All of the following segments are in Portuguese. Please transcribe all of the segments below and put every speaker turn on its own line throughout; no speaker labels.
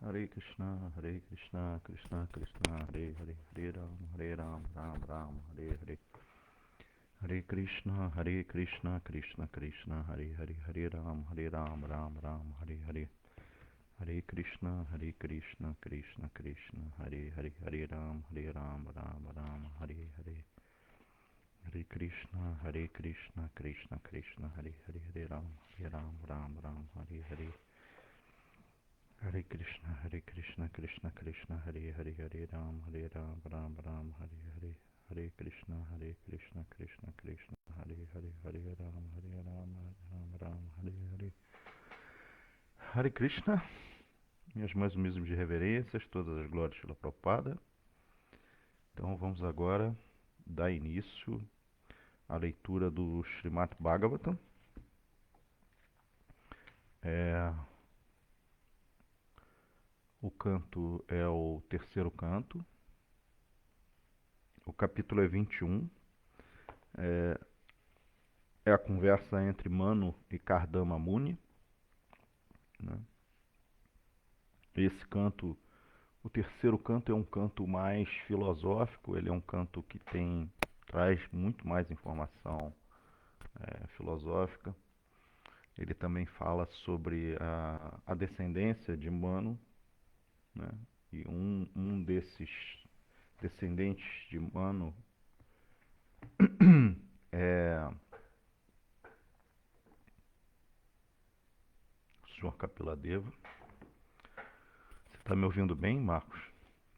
Hare Krishna, Krishna Krishna, Hare Ram, Ram Ram, Hare. Hare Krishna, Krishna Krishna, Hare Ram, Ram Ram, Hare. Hare Krishna, Krishna Krishna, Hare Ram, Ram Ram, Hare. Hare Krishna, Krishna Krishna, Hare Ram, Ram Ram, Hare. Hare Krishna, Krishna Krishna, Hare Ram, Ram Ram, Hare. Hare Krishna, Krishna Krishna, Hare Ram, Ram Ram, Hare. Hare Krishna, minhas mais humildes de reverências, todas as glórias pela Prabhupada. Então vamos agora dar início à leitura do Srimad Bhagavatam. O canto é o terceiro canto. O capítulo é 21. É a conversa entre Manu e Kardama Muni, né? Esse canto, o terceiro canto, é um canto mais filosófico. Ele é um canto que traz muito mais informação filosófica. Ele também fala sobre a descendência de Manu, né? E um desses descendentes de Manu é o Sr. Kapiladeva. Você está me ouvindo bem, Marcos?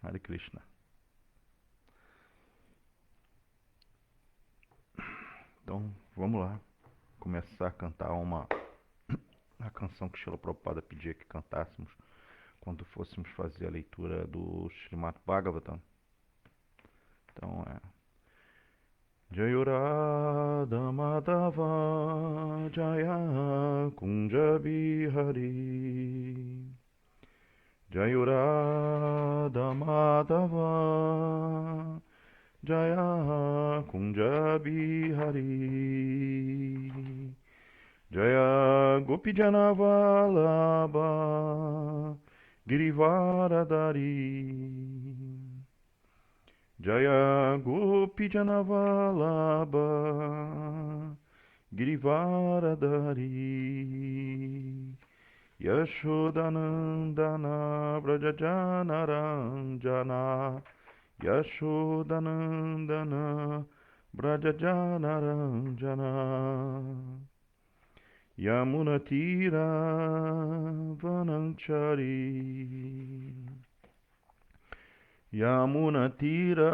Hare Krishna. Então, vamos lá. Começar a cantar a canção que Srila Prabhupada pedia que cantássemos quando fôssemos fazer a leitura do Srimad Bhagavatam. Então Jayurada Madhava Jaya Kunja Bihari. Jayurada Madhava Jaya Kunja Bihari. Jaya Gopijana Vallabha Girivaradari. Jaya Gopijana Vallabha Girivaradari. Yashodanandana Vrajajana Ranjana. Yashodanandana Vrajajana Ranjana. Yamunatira Vananchari. Yamunatira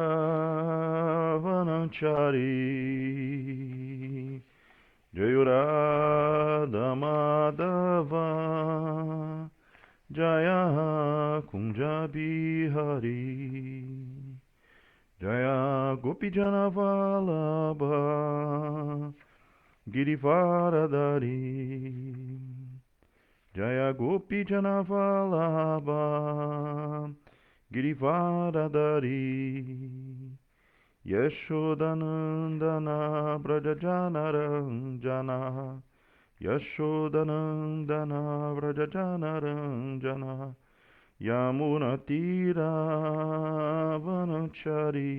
Vananchari. Jayurada Madhava Jaya Kunja Bihari. Jaya Gopijana Vallabha Girivaradari. Jaya Gopijana Vallabha Girivaradari. Yashodanandana Vrajajana Ranjana. Yashodanandana Vrajajana Ranjana. Yamunatira Vananchari.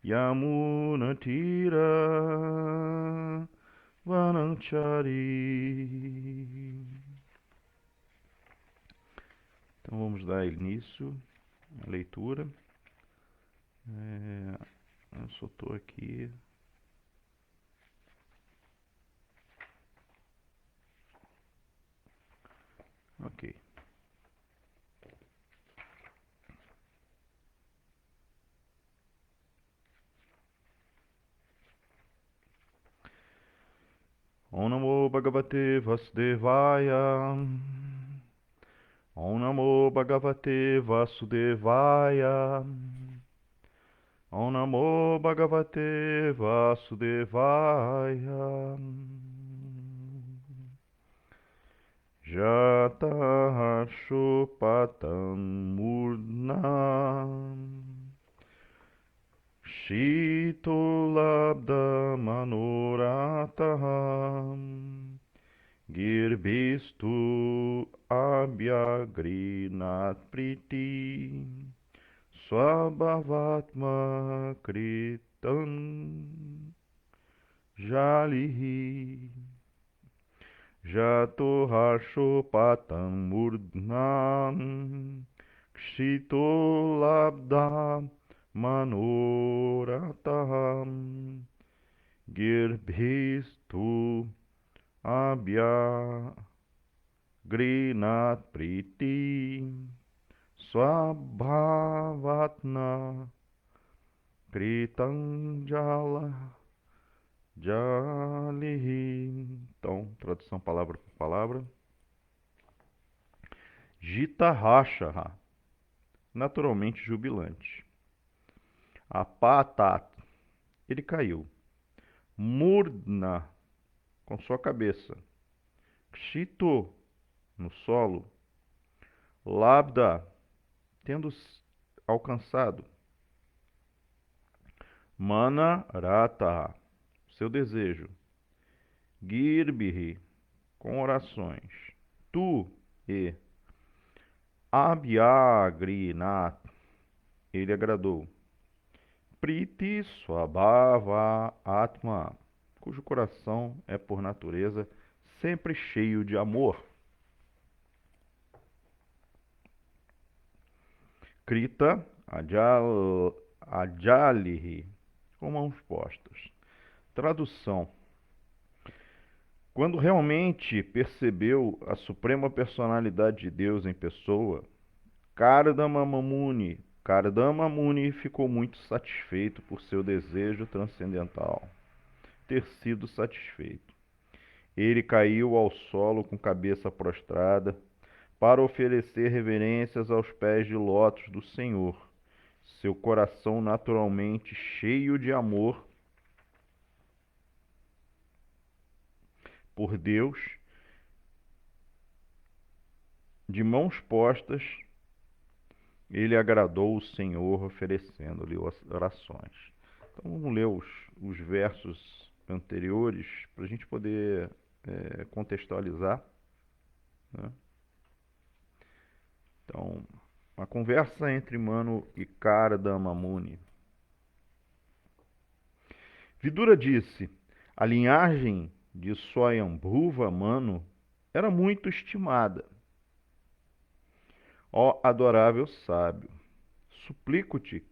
Yamunatira Vananchari. Então vamos dar início à leitura. Eu só estou aqui. Ok. Om Namo Bhagavate Vasudevaya. Om Namo Bhagavate Vasudevaya. Om Namo Bhagavate Vasudevaya. Jata Harshopatam Murnam Shitolabda Manorataham Girbistu Grinat Priti Swabhavatma Kritam Jalihi Jato Harshopatam Murdnam Kshito Labdam Manorataham Girbhistu Abhya Grinat Priti Swabhavatna Kritanjala Jalihi. Então, tradução palavra por palavra. Jita Rasha, naturalmente jubilante. Apatat, ele caiu. Murdna, com sua cabeça. Kshito, no solo. Labda, tendo alcançado. Mana Rata, seu desejo. Girbhi, com orações. Tu e Abhyagrinat, ele agradou. Priti Swabhava Atma, cujo coração é por natureza sempre cheio de amor. Krita Ajalihi, com mãos postas. Tradução. Quando realmente percebeu a suprema personalidade de Deus em pessoa, Kardama Muni ficou muito satisfeito por seu desejo transcendental ter sido satisfeito. Ele caiu ao solo com cabeça prostrada para oferecer reverências aos pés de lótus do Senhor, seu coração naturalmente cheio de amor por Deus, de mãos postas, ele agradou o Senhor oferecendo-lhe orações. Então vamos ler os versos anteriores para a gente poder contextualizar, né? Então, uma conversa entre Manu e Kardama Muni. Vidura disse: a linhagem de Swayambhuva Manu era muito estimada. Ó adorável sábio, suplico-te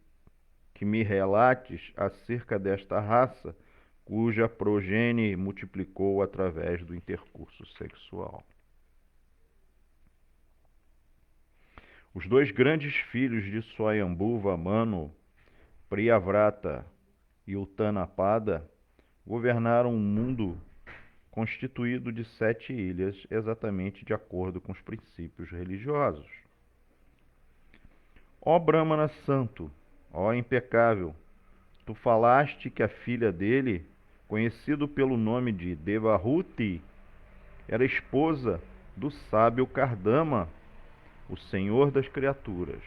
que me relates acerca desta raça cuja progenie multiplicou através do intercurso sexual. Os dois grandes filhos de Swayambhuva Manu, Priyavrata e Uttanapada, governaram um mundo constituído de 7 ilhas, exatamente de acordo com os princípios religiosos. Ó Brahmana santo, ó impecável, tu falaste que a filha dele, conhecido pelo nome de Devahuti, era esposa do sábio Kardama, o senhor das criaturas.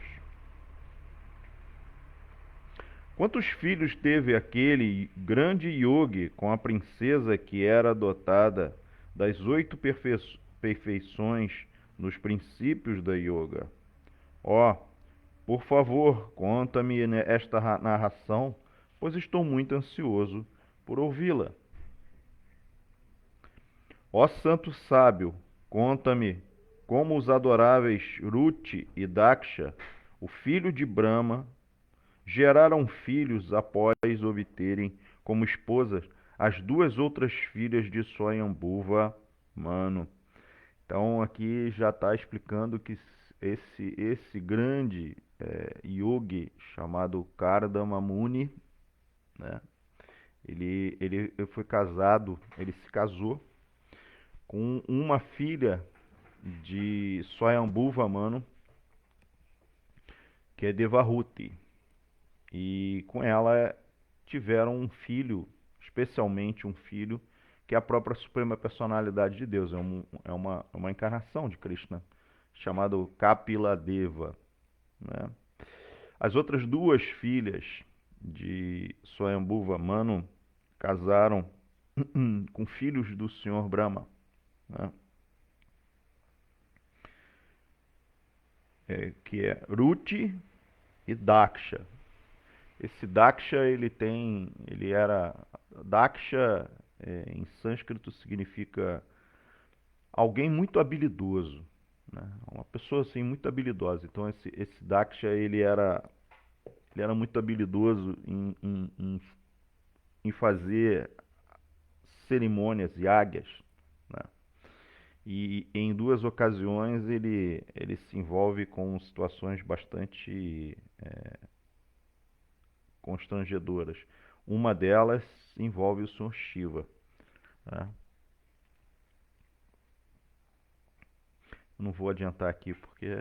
Quantos filhos teve aquele grande yogi com a princesa que era dotada das 8 perfeições nos princípios da yoga? Ó, por favor, conta-me esta narração, pois estou muito ansioso por ouvi-la. Ó santo sábio, conta-me como os adoráveis Ruti e Daksha, o filho de Brahma, geraram filhos após obterem como esposas as 2 outras filhas de Swayambhuva Manu. Então aqui já está explicando que esse grande yogi chamado Kardama Muni, né, ele foi casado, ele se casou com uma filha de Swayambhuva Manu, que é Devahuti. E com ela tiveram um filho, especialmente um filho, que é a própria Suprema Personalidade de Deus. É uma encarnação de Krishna, chamado Kapiladeva, né? As outras 2 filhas de Swayambhuva Manu casaram com filhos do Senhor Brahma, né? que é Ruti e Daksha. Esse Daksha, Daksha, em sânscrito significa alguém muito habilidoso, né? Uma pessoa assim muito habilidosa. Então esse Daksha ele era muito habilidoso em fazer cerimônias, yagas, né? E em duas ocasiões ele se envolve com situações bastante constrangedoras. Uma delas envolve o Sr. Shiva, né? Não vou adiantar aqui porque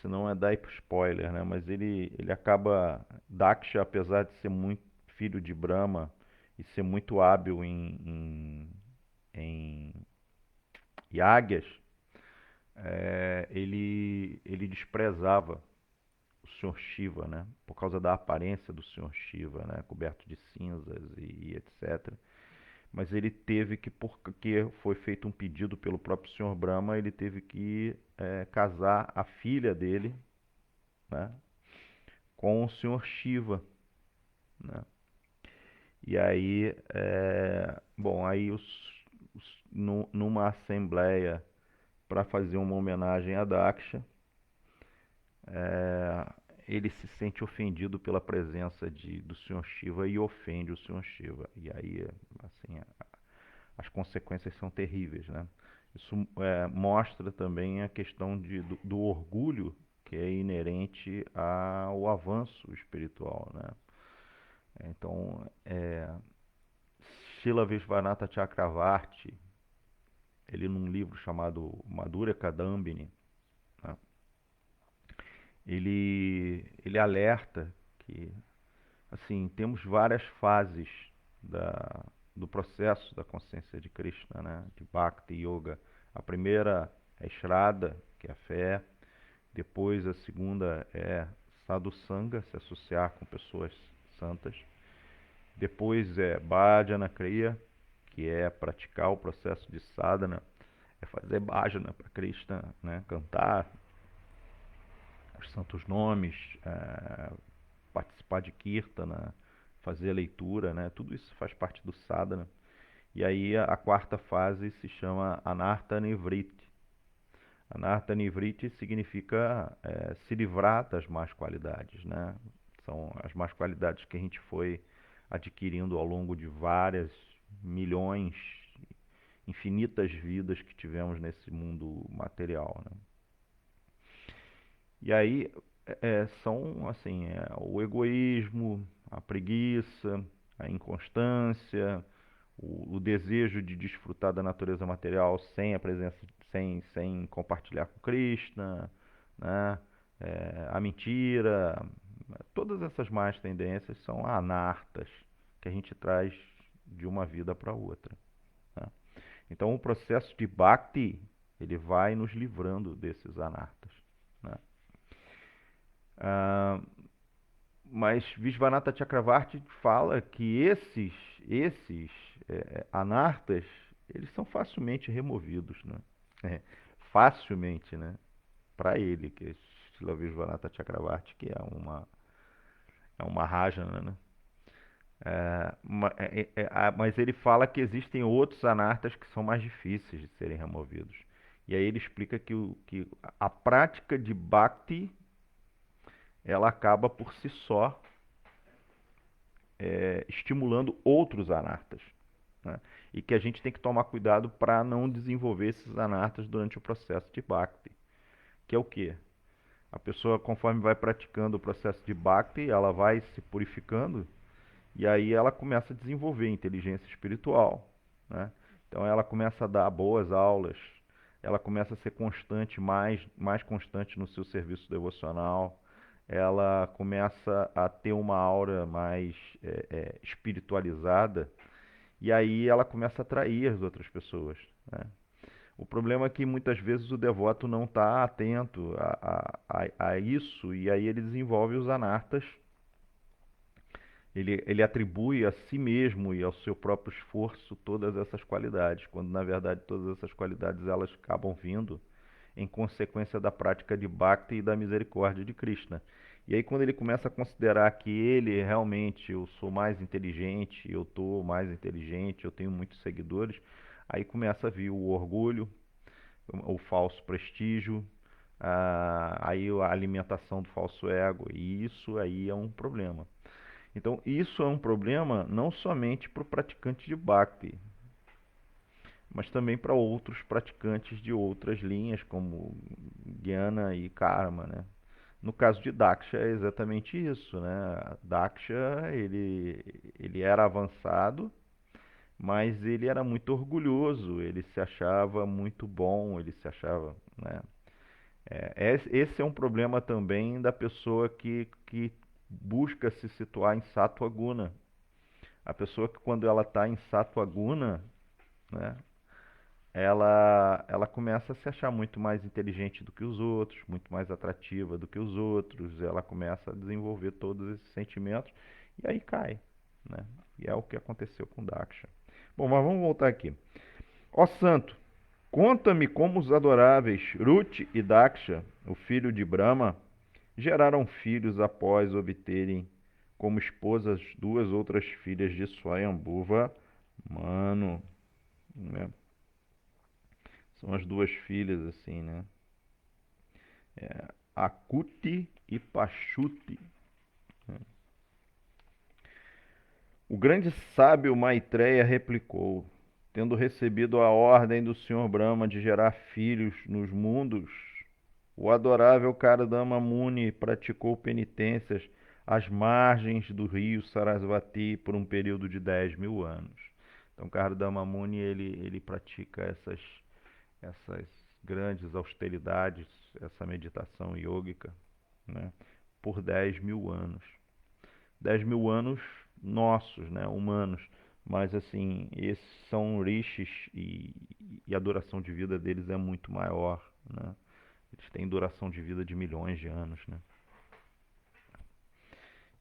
senão é dar spoiler, né? Mas ele acaba, Daksha, apesar de ser muito filho de Brahma e ser muito hábil em yagas, ele desprezava o Sr. Shiva, né? Por causa da aparência do Sr. Shiva, né? Coberto de cinzas e etc. Mas ele teve que, porque foi feito um pedido pelo próprio Sr. Brahma, ele teve que casar a filha dele, né, com o Sr. Shiva, né? E aí, bom, aí numa assembleia para fazer uma homenagem a Daksha, é, ele se sente ofendido pela presença do Sr. Shiva e ofende o Sr. Shiva. E aí, assim, as consequências são terríveis, né? Isso mostra também a questão do orgulho que é inerente ao avanço espiritual, né? Então, Srila Vishvanatha Chakravarti, ele num livro chamado Madhurya Kadambini, né, ele alerta que, assim, temos várias fases do processo da consciência de Krishna, né, de Bhakti Yoga. A primeira é Shraddha, que é a fé. Depois a segunda é Sadhusanga, se associar com pessoas santas. Depois é Bhajana Kriya, que é praticar o processo de sadhana, é fazer bhajana para Krishna, né? Cantar os santos nomes, participar de kirtana, fazer a leitura, né? Tudo isso faz parte do sadhana. E aí a quarta fase se chama Anartha Nivriti. Anartha Nivriti significa se livrar das más qualidades, né? São as más qualidades que a gente foi adquirindo ao longo de várias milhões, infinitas vidas que tivemos nesse mundo material, né? E aí são assim, o egoísmo, a preguiça, a inconstância, o desejo de desfrutar da natureza material sem a presença, sem compartilhar com Krishna, né? A mentira, todas essas más tendências são anartas que a gente traz de uma vida para outra, né? Então o processo de Bhakti ele vai nos livrando desses anartas, né? Ah, mas Vishvanatha Chakravarti fala que esses anartas, eles são facilmente removidos, né? Facilmente, né? Para ele, que é Srila Vishvanatha Chakravarti, que é uma rajana, né? Mas ele fala que existem outros anartas que são mais difíceis de serem removidos. E aí ele explica que a prática de Bhakti ela acaba por si só estimulando outros anartas, né? E que a gente tem que tomar cuidado para não desenvolver esses anartas durante o processo de Bhakti. Que é o quê? A pessoa, conforme vai praticando o processo de Bhakti, ela vai se purificando e aí ela começa a desenvolver inteligência espiritual, né? Então ela começa a dar boas aulas, ela começa a ser constante, mais constante no seu serviço devocional, ela começa a ter uma aura mais espiritualizada e aí ela começa a atrair as outras pessoas, né? O problema é que muitas vezes o devoto não está atento a isso e aí ele desenvolve os anartas. Ele atribui a si mesmo e ao seu próprio esforço todas essas qualidades, quando na verdade todas essas qualidades elas acabam vindo em consequência da prática de Bhakti e da misericórdia de Krishna. E aí quando ele começa a considerar que ele realmente, eu sou mais inteligente, eu estou mais inteligente, eu tenho muitos seguidores, aí começa a vir o orgulho, o falso prestígio, aí a alimentação do falso ego, e isso aí é um problema. Então, isso é um problema não somente para o praticante de Bhakti, mas também para outros praticantes de outras linhas, como Jnana e Karma, né? No caso de Daksha é exatamente isso, né? Daksha, ele era avançado, mas ele era muito orgulhoso, ele se achava muito bom, ele se achava, né? Esse é um problema também da pessoa que busca se situar em Sattva Guna. A pessoa que quando ela está em Sattva Guna, né, ela começa a se achar muito mais inteligente do que os outros, muito mais atrativa do que os outros, ela começa a desenvolver todos esses sentimentos e aí cai, né? E é o que aconteceu com Daksha. Bom, mas vamos voltar aqui. Ó santo, conta-me como os adoráveis Ruti e Daksha, o filho de Brahma, geraram filhos após obterem como esposas duas outras filhas de Swayambhuva Mano, né? São as duas filhas assim, né? Akuti e Pachuti. O grande sábio Maitreya replicou: tendo recebido a ordem do Senhor Brahma de gerar filhos nos mundos, o adorável Kardama Muni praticou penitências às margens do rio Sarasvati por um período de 10.000 anos. Então, Kardama Muni ele pratica essas grandes austeridades, essa meditação yógica, né, por 10.000 anos. 10.000 anos nossos, né, humanos. Mas assim, esses são rishis e a duração de vida deles é muito maior, né? Eles têm duração de vida de milhões de anos, né?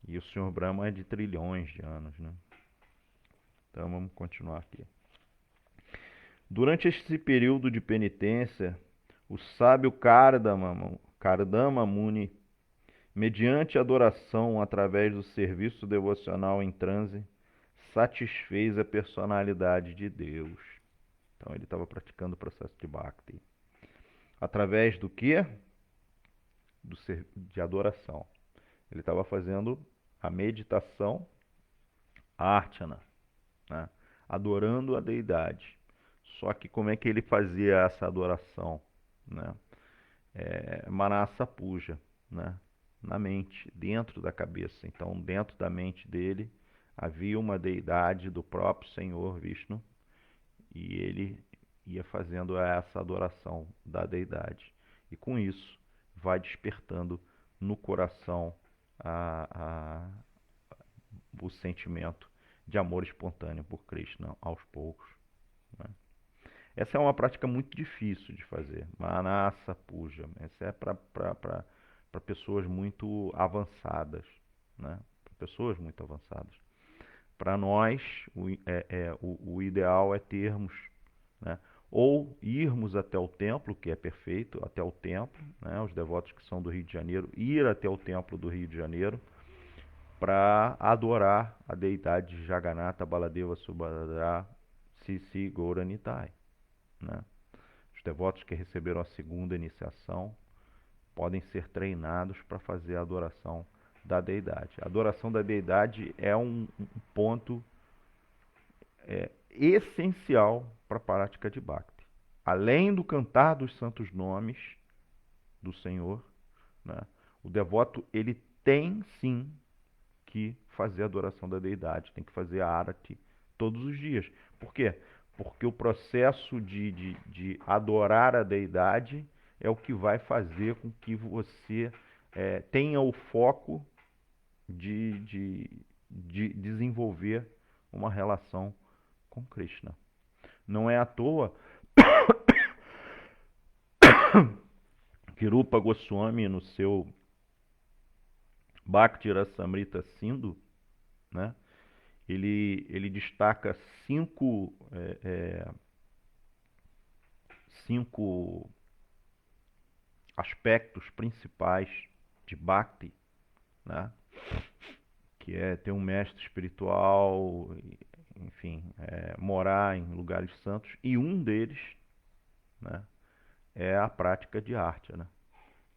E o Senhor Brahma é de trilhões de anos, né? Então vamos continuar aqui. Durante esse período de penitência, o sábio Kardama Muni, mediante adoração através do serviço devocional em transe, satisfez a personalidade de Deus. Então ele estava praticando o processo de Bhakti. Através do quê? De adoração. Ele estava fazendo a meditação Archana, né? Adorando a deidade. Só que como é que ele fazia essa adoração, né? Manasa Puja, né? Na mente, dentro da cabeça. Então, dentro da mente dele havia uma deidade do próprio Senhor Vishnu e ele ia fazendo essa adoração da deidade. E com isso vai despertando no coração o sentimento de amor espontâneo por Krishna aos poucos, né? Essa é uma prática muito difícil de fazer, Manasa Puja. Essa é para pessoas muito avançadas, né? Para pessoas muito avançadas. Para nós, o ideal é termos, né, ou irmos até o templo, que é perfeito, até o templo, né, os devotos que são do Rio de Janeiro, ir até o templo do Rio de Janeiro para adorar a deidade de Jagannatha Baladeva Subhadra Sisi Gauranitai, né? Os devotos que receberam a segunda iniciação podem ser treinados para fazer a adoração da deidade. A adoração da deidade é um ponto essencial para a prática de Bhakti. Além do cantar dos santos nomes do Senhor, né, o devoto ele tem sim que fazer a adoração da deidade, tem que fazer a arati todos os dias. Por quê? Porque o processo de adorar a deidade é o que vai fazer com que você tenha o foco de desenvolver uma relação com Krishna. Não é à toa que Rupa Goswami, no seu Bhakti Rasamrita Sindhu, né, ele destaca cinco aspectos principais de Bhakti, né? Que é ter um mestre espiritual, enfim, morar em lugares santos. E um deles, né, é a prática de Archana,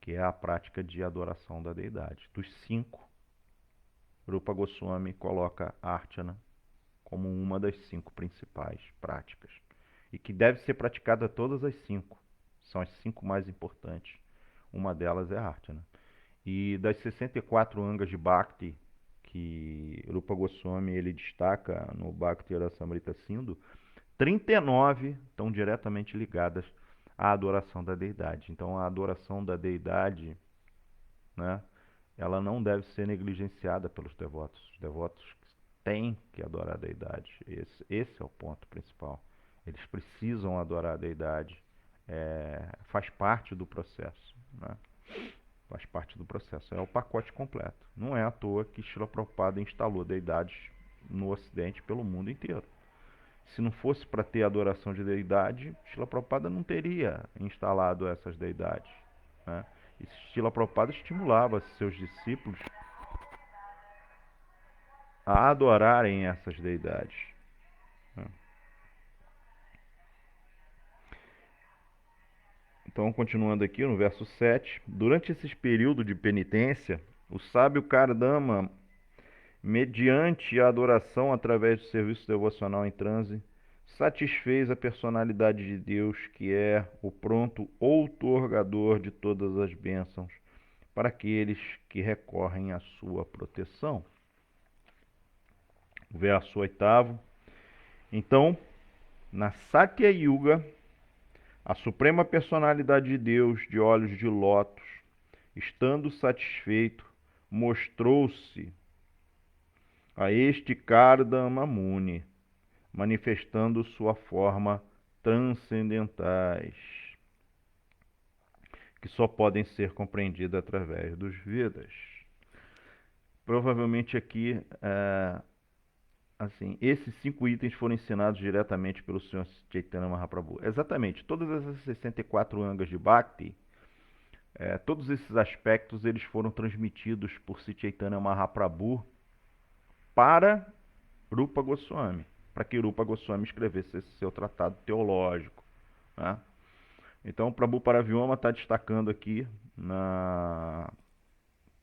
que é a prática de adoração da deidade. Dos 5, Rupa Goswami coloca Archana como uma das 5 principais práticas. E que deve ser praticada todas as 5. São as 5 mais importantes. Uma delas é a Archana. E das 64 angas de Bhakti que Rupa Goswami ele destaca no Bhakti Rasamrita Sindhu, 39 estão diretamente ligadas à adoração da deidade. Então a adoração da deidade, né, ela não deve ser negligenciada pelos devotos. Os devotos têm que adorar a deidade. Esse é o ponto principal. Eles precisam adorar a deidade. Faz parte do processo, né? Faz parte do processo. É o pacote completo. Não é à toa que Srila Prabhupada instalou deidades no Ocidente pelo mundo inteiro. Se não fosse para ter adoração de deidade, Srila Prabhupada não teria instalado essas deidades, né? E Srila Prabhupada estimulava seus discípulos a adorarem essas deidades, né? Então, continuando aqui no verso 7, durante esse período de penitência, o sábio Kardama, mediante a adoração através do serviço devocional em transe, satisfez a personalidade de Deus, que é o pronto outorgador de todas as bênçãos para aqueles que recorrem à sua proteção. Verso 8. Então, na Satya Yuga, a suprema personalidade de Deus, de olhos de lótus, estando satisfeito, mostrou-se a este Kardama Muni, manifestando sua forma transcendentais, que só podem ser compreendidas através dos Vedas. Provavelmente aqui, assim, esses 5 itens foram ensinados diretamente pelo Sr. Chaitanya Mahaprabhu. Exatamente, todas essas 64 angas de Bhakti, todos esses aspectos, eles foram transmitidos por Sri Chaitanya Mahaprabhu para Rupa Goswami, para que Rupa Goswami escrevesse esse seu tratado teológico, né? Então, o Prabhu Paravyoma está destacando aqui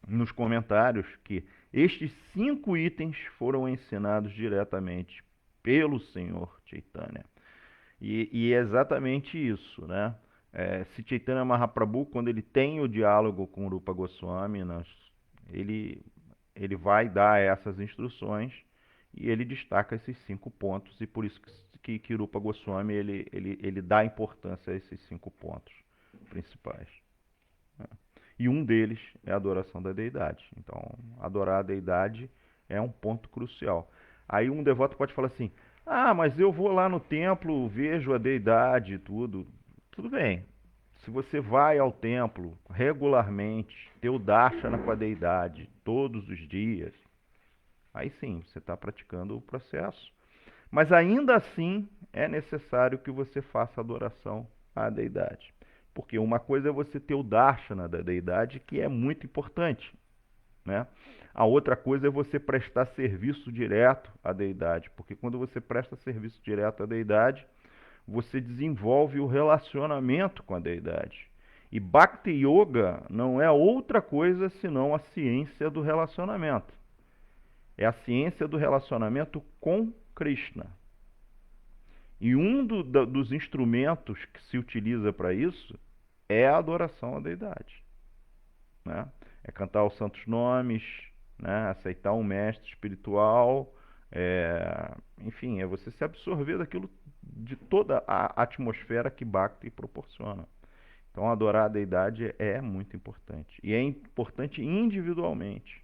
nos comentários que estes 5 itens foram ensinados diretamente pelo Senhor Chaitanya. E é exatamente isso, né? Se Chaitanya Mahaprabhu, quando ele tem o diálogo com Rupa Goswami, ele vai dar essas instruções e ele destaca esses 5 pontos, e por isso que Rupa Goswami ele dá importância a esses 5 pontos principais, né? E um deles é a adoração da deidade. Então, adorar a deidade é um ponto crucial. Aí um devoto pode falar assim: ah, mas eu vou lá no templo, vejo a deidade e tudo. Tudo bem. Se você vai ao templo regularmente, ter o darshana com a deidade todos os dias, aí sim, você está praticando o processo. Mas ainda assim, é necessário que você faça adoração à deidade. Porque uma coisa é você ter o darshana da deidade, que é muito importante, né? A outra coisa é você prestar serviço direto à deidade, porque quando você presta serviço direto à deidade, você desenvolve o relacionamento com a deidade. E Bhakti Yoga não é outra coisa senão a ciência do relacionamento. É a ciência do relacionamento com Krishna. E um dos instrumentos que se utiliza para isso é a adoração à deidade, né? É cantar os santos nomes, né? Aceitar um mestre espiritual, enfim, é você se absorver daquilo, de toda a atmosfera que Bhakti proporciona. Então, adorar a deidade é muito importante. E é importante individualmente.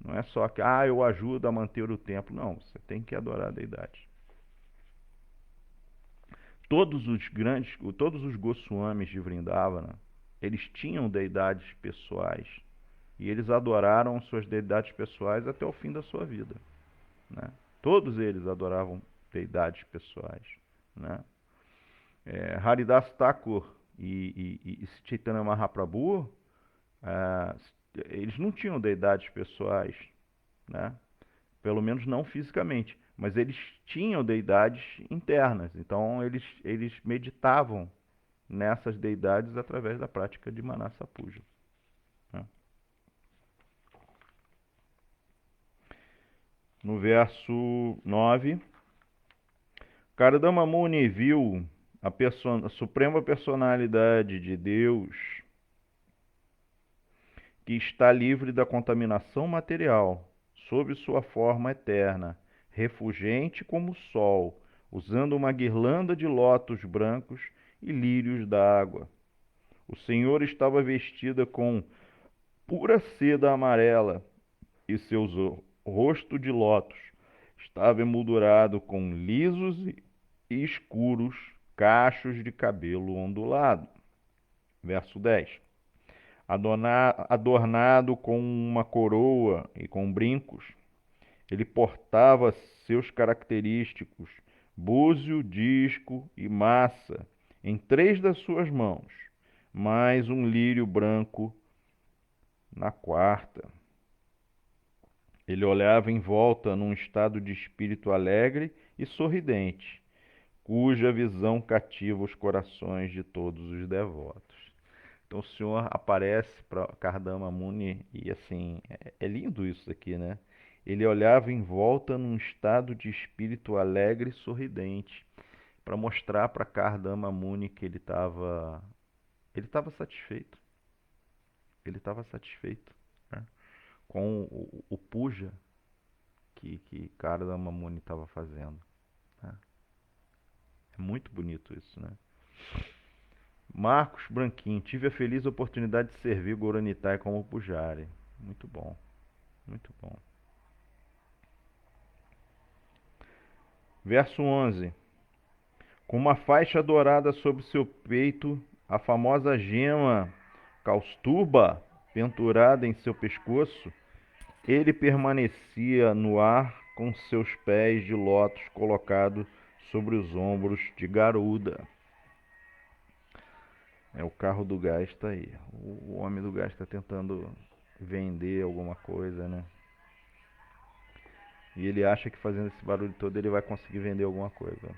Não é só que, eu ajudo a manter o templo. Não, você tem que adorar a deidade. Todos os Goswamis de Vrindavana, eles tinham deidades pessoais. E eles adoraram suas deidades pessoais até o fim da sua vida, né? Todos eles adoravam deidades pessoais, né? Haridas Thakur e Chaitanya Mahaprabhu, eles não tinham deidades pessoais, né? Pelo menos não fisicamente, mas eles tinham deidades internas. Então eles meditavam nessas deidades através da prática de Manasa Puja, né? No verso 9, Kardama Muni viu a suprema personalidade de Deus, que está livre da contaminação material, sob sua forma eterna, refulgente como o sol, usando uma guirlanda de lótus brancos e lírios d'água. O Senhor estava vestida com pura seda amarela, e seu rosto de lótus estava emoldurado com lisos e escuros cachos de cabelo ondulado. Verso 10. Adornado com uma coroa e com brincos, ele portava seus característicos búzio, disco e massa em 3 das suas mãos, mais um lírio branco na 4ª. Ele olhava em volta num estado de espírito alegre e sorridente, cuja visão cativa os corações de todos os devotos. Então o Senhor aparece para Kardama Muni e assim, é lindo isso aqui, né? Ele olhava em volta num estado de espírito alegre e sorridente, para mostrar para Kardama Muni que ele estava satisfeito. Ele estava satisfeito, né, com o puja que Kardama Muni estava fazendo, né? É muito bonito isso, né? Marcos Branquinho, tive a feliz oportunidade de servir Gauranitai como pujari. Muito bom, muito bom. Verso 11. Com uma faixa dourada sobre seu peito, a famosa gema Kaustubha pendurada em seu pescoço, ele permanecia no ar com seus pés de lótus colocados sobre os ombros de Garuda. O carro do gás está aí. O homem do gás está tentando vender alguma coisa, né? E ele acha que fazendo esse barulho todo ele vai conseguir vender alguma coisa.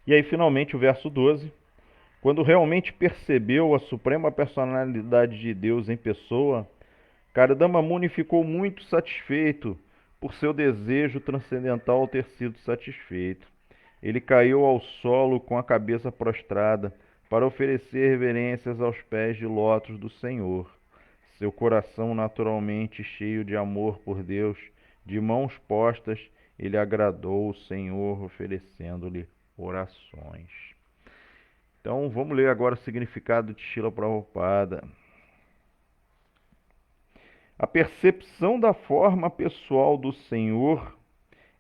E aí, finalmente, o verso 12. Quando realmente percebeu a suprema personalidade de Deus em pessoa, Kardama Muni ficou muito satisfeito por seu desejo transcendental ter sido satisfeito. Ele caiu ao solo com a cabeça prostrada para oferecer reverências aos pés de lótus do Senhor. Seu coração naturalmente cheio de amor por Deus, de mãos postas, ele agradou o Senhor oferecendo-lhe orações. Então vamos ler agora o significado de Srila Prabhupada. A percepção da forma pessoal do Senhor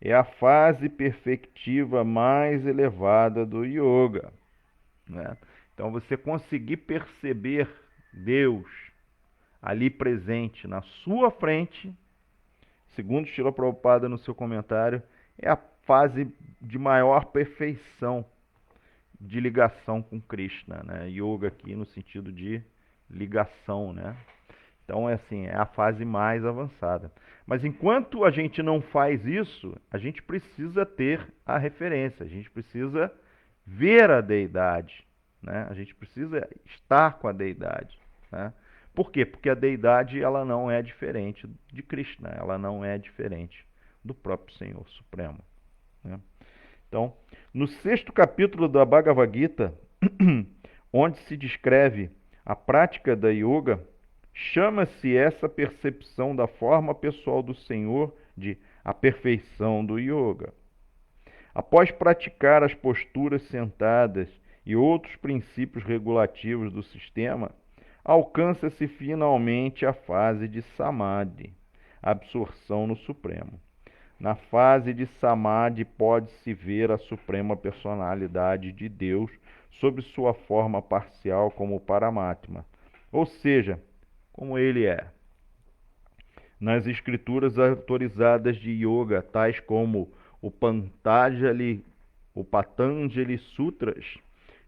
é a fase perfectiva mais elevada do yoga, né? Então você conseguir perceber Deus ali presente na sua frente, segundo Srila Prabhupada no seu comentário, é a fase de maior perfeição de ligação com Krishna, né? Yoga aqui no sentido de ligação, né? Então é assim, é a fase mais avançada. Mas enquanto a gente não faz isso, a gente precisa ter a referência, a gente precisa ver a deidade, né? A gente precisa estar com a deidade, né? Por quê? Porque a deidade ela não é diferente de Krishna, ela não é diferente do próprio Senhor Supremo, né? Então, no 6º capítulo da Bhagavad Gita, onde se descreve a prática da yoga, chama-se essa percepção da forma pessoal do Senhor de a perfeição do yoga. Após praticar as posturas sentadas e outros princípios regulativos do sistema, alcança-se finalmente a fase de Samadhi, absorção no Supremo. Na fase de Samadhi pode-se ver a suprema personalidade de Deus sob sua forma parcial como Paramatma, ou seja, como ele é. Nas escrituras autorizadas de yoga, tais como o Patanjali Sutras,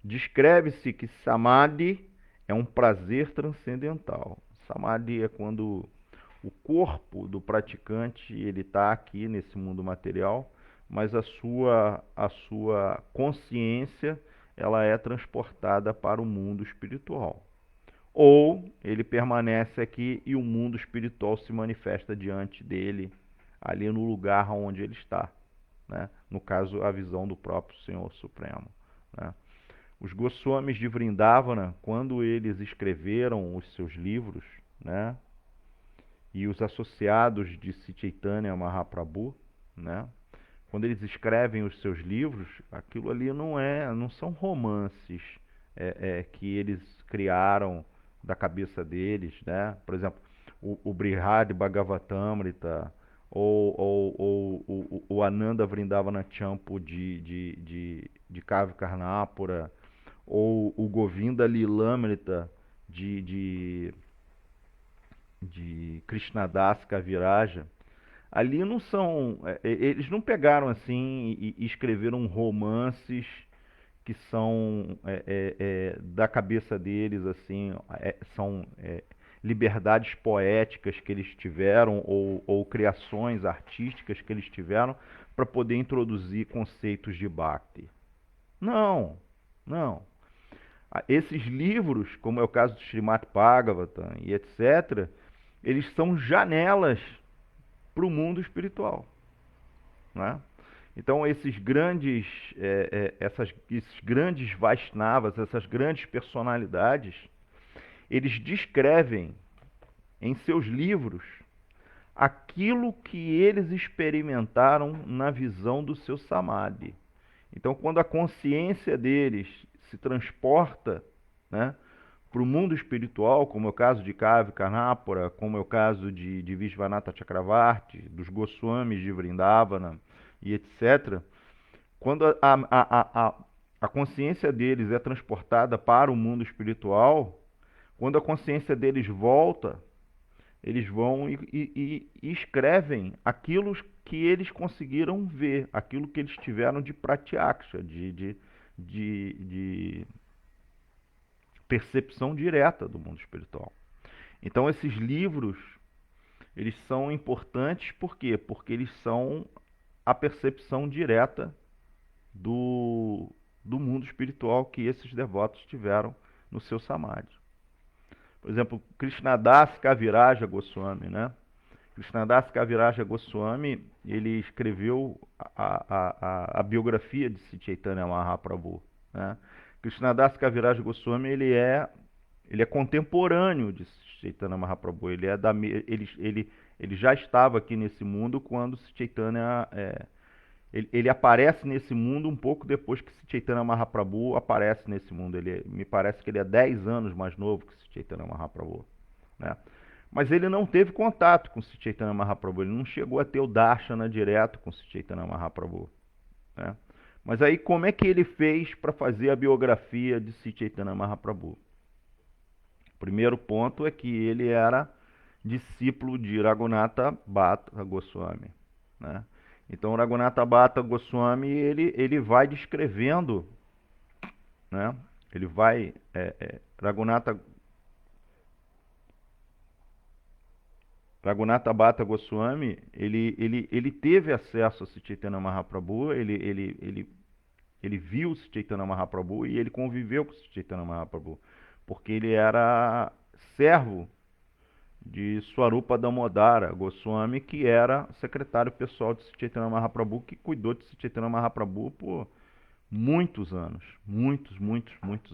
Descreve-se que Samadhi é um prazer transcendental. Samadhi é quando o corpo do praticante ele está aqui nesse mundo material, mas a sua consciência ela é transportada para o mundo espiritual. Ou ele permanece aqui e o mundo espiritual se manifesta diante dele, ali no lugar onde ele está, né? No caso, a visão do próprio Senhor Supremo, né? Os Goswamis de Vrindavana, quando eles escreveram os seus livros, né, e os associados de Sri Chaitanya Mahaprabhu, né, quando eles escrevem os seus livros, aquilo ali não são romances que eles criaram da cabeça deles, né? Por exemplo, o Brihad Bhagavatamrita ou o Ananda Vrindavana Champu de Kavi Karnapura, ou o Govinda Lilamrita de Krishnadas Kaviraja. Ali não são, eles não pegaram assim e escreveram romances que são da cabeça deles, assim, são liberdades poéticas que eles tiveram ou criações artísticas que eles tiveram para poder introduzir conceitos de Bhakti. Não, não. Esses livros, como é o caso do Srimad Bhagavatam e etc., eles são janelas para o mundo espiritual, né? Então esses grandes Vaishnavas, essas grandes personalidades, eles descrevem em seus livros aquilo que eles experimentaram na visão do seu Samadhi. Então, quando a consciência deles se transporta, né, para o mundo espiritual, como é o caso de Kavi Karnapura, como é o caso de Vishvanatha Chakravarti, dos Goswamis de Vrindavana e etc., quando a consciência deles é transportada para o mundo espiritual, quando a consciência deles volta, eles vão e escrevem aquilo que eles conseguiram ver, aquilo que eles tiveram de pratyaksha, de percepção direta do mundo espiritual. Então esses livros, eles são importantes por quê? Porque eles são a percepção direta do mundo espiritual que esses devotos tiveram no seu samadhi. Por exemplo, Krishnadas Kaviraja Goswami, né? Krishnadas Kaviraja Goswami, ele escreveu a biografia de Sri Chaitanya Mahaprabhu, né? Krishnadas Kaviraja Goswami, ele é contemporâneo de Chaitanya Mahaprabhu, ele já estava aqui nesse mundo quando Chaitanya ele aparece nesse mundo um pouco depois que Chaitanya Mahaprabhu aparece nesse mundo. Me parece que ele é 10 anos mais novo que Chaitanya Mahaprabhu, né? Mas ele não teve contato com Chaitanya Mahaprabhu, ele não chegou a ter o darshana direto com Chaitanya Mahaprabhu, né? Mas aí como é que ele fez para fazer a biografia de Chaitanya Mahaprabhu? O primeiro ponto é que ele era discípulo de Raghunatha Bhatta Goswami, né? Então Raghunatha Bhatta Goswami ele vai descrevendo, né? Ele vai Raghunatha Bhatta Goswami ele teve acesso a Chaitanya Mahaprabhu, ele viu Chaitanya Mahaprabhu e ele conviveu com Chaitanya Mahaprabhu, porque ele era servo de Swarupa Damodara Goswami, que era secretário pessoal de Chaitanya Mahaprabhu, que cuidou de Chaitanya Mahaprabhu por muitos anos, muitos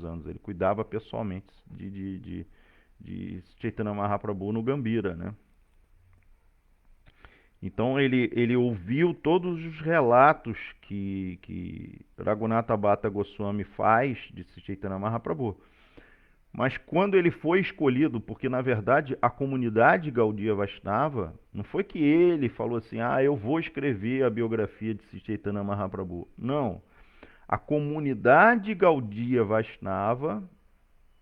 anos. Ele cuidava pessoalmente de Chaitanya Mahaprabhu no Gambhira, né? Então ele ouviu todos os relatos que Raghunatha Bhatta Goswami faz de Chaitanya Mahaprabhu. Mas quando ele foi escolhido, porque na verdade a comunidade Gaudiya Vaishnava, não foi que ele falou assim, eu vou escrever a biografia de Chaitanya Mahaprabhu. Não. A comunidade Gaudiya Vaishnava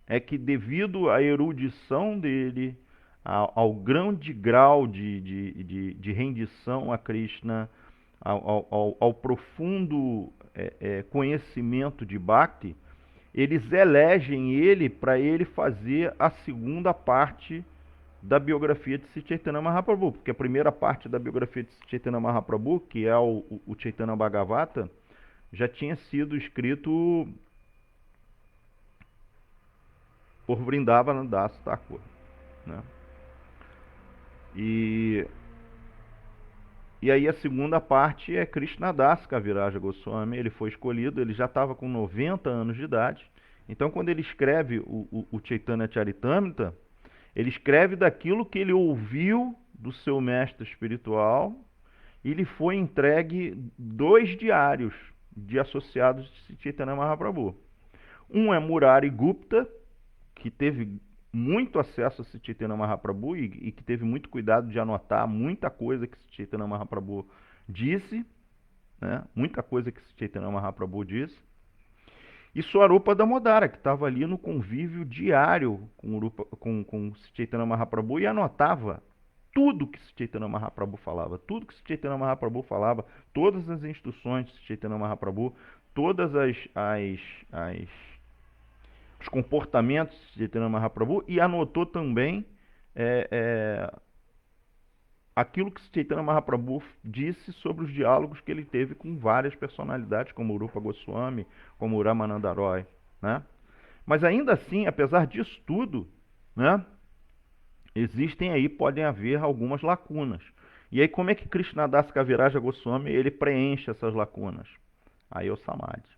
é que, devido à erudição dele, ao grande grau de rendição a Krishna, ao profundo conhecimento de Bhakti, eles elegem ele para ele fazer a segunda parte da biografia de Sri Chaitanya Mahaprabhu, porque a primeira parte da biografia de Sri Chaitanya Mahaprabhu, que é o Chaitanya Bhagavata, já tinha sido escrito por Vrindavana Das Thakur, né? E aí a segunda parte é Krishnadas Kaviraja Goswami. Ele foi escolhido, ele já estava com 90 anos de idade. Então, quando ele escreve o Chaitanya Charitamrita, ele escreve daquilo que ele ouviu do seu mestre espiritual e lhe foi entregue 2 diários de associados de Chaitanya Mahaprabhu. Um é Murari Gupta, que teve muito acesso a Chaitanya Mahaprabhu e que teve muito cuidado de anotar muita coisa que Chaitanya Mahaprabhu disse, né? Muita coisa que Chaitanya Mahaprabhu disse. E Swarupa Damodara, que estava ali no convívio diário com Chaitanya Mahaprabhu e anotava tudo que Chaitanya Mahaprabhu falava, tudo que Chaitanya Mahaprabhu falava, todas as instruções de Chaitanya Mahaprabhu, todas os comportamentos de Chaitanya Mahaprabhu, e anotou também aquilo que Chaitanya Mahaprabhu disse sobre os diálogos que ele teve com várias personalidades, como Rupa Goswami, como Ramananda Roy, né? Mas ainda assim, apesar disso tudo, né, podem haver algumas lacunas. E aí como é que Krishnadas Kaviraja Goswami ele preenche essas lacunas? Aí é o Samadhi.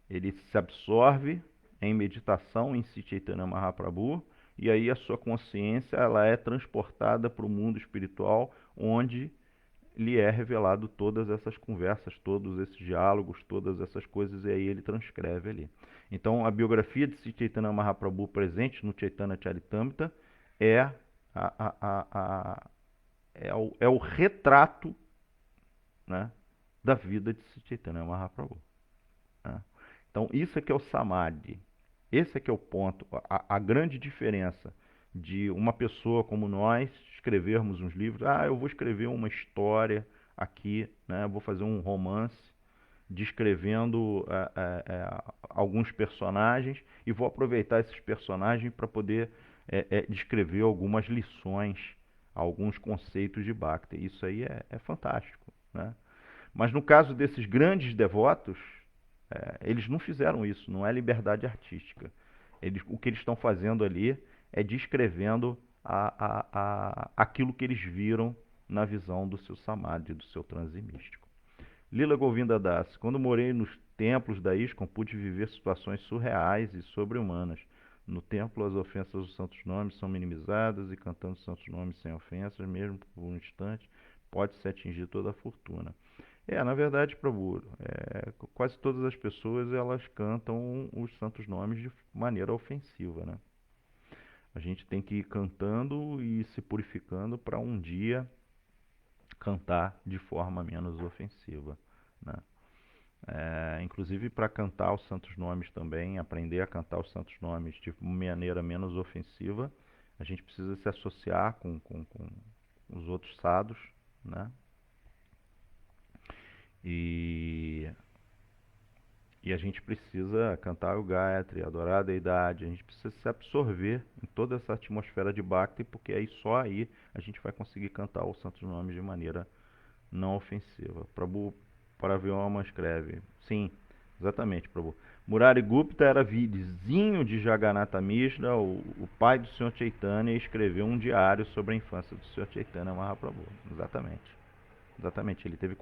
Ele se absorve em meditação em Chaitanya Mahaprabhu, e aí a sua consciência ela é transportada para o mundo espiritual, onde lhe é revelado todas essas conversas, todos esses diálogos, todas essas coisas, e aí ele transcreve ali. Então, a biografia de Chaitanya Mahaprabhu presente no Chaitanya Charitamrita é o retrato, né, da vida de Chaitanya Mahaprabhu, né? Então, isso é que é o Samadhi. Esse é que é o ponto, a grande diferença de uma pessoa como nós escrevermos uns livros. Eu vou escrever uma história aqui, né? Vou fazer um romance descrevendo alguns personagens e vou aproveitar esses personagens para poder descrever algumas lições, alguns conceitos de Bhakti. Isso aí é fantástico, né? Mas no caso desses grandes devotos, eles não fizeram isso, não é liberdade artística. O que eles estão fazendo ali é descrevendo aquilo que eles viram na visão do seu samadhi, do seu transe místico. Lila Govinda Das. Quando morei nos templos da ISKCON, pude viver situações surreais e sobre-humanas. No templo, as ofensas aos santos nomes são minimizadas e cantando os santos nomes sem ofensas, mesmo por um instante, pode-se atingir toda a fortuna. Na verdade, Prabhu, quase todas as pessoas elas cantam os santos nomes de maneira ofensiva, né? A gente tem que ir cantando e se purificando para um dia cantar de forma menos ofensiva, né? Inclusive para cantar os santos nomes também, aprender a cantar os santos nomes de maneira menos ofensiva, a gente precisa se associar com os outros sadhus, né? E a gente precisa cantar o Gayatri, adorar a Deidade, a gente precisa se absorver em toda essa atmosfera de Bhakti, porque aí só aí a gente vai conseguir cantar os santos nomes de maneira não ofensiva. Prabhu Paravyoma escreve, sim, exatamente, Prabhu. Murari Gupta era vizinho de Jagannatha Mishra, o pai do Sr. Chaitanya, e escreveu um diário sobre a infância do Sr. Chaitanya Mahaprabhu. Exatamente. Exatamente, ele teve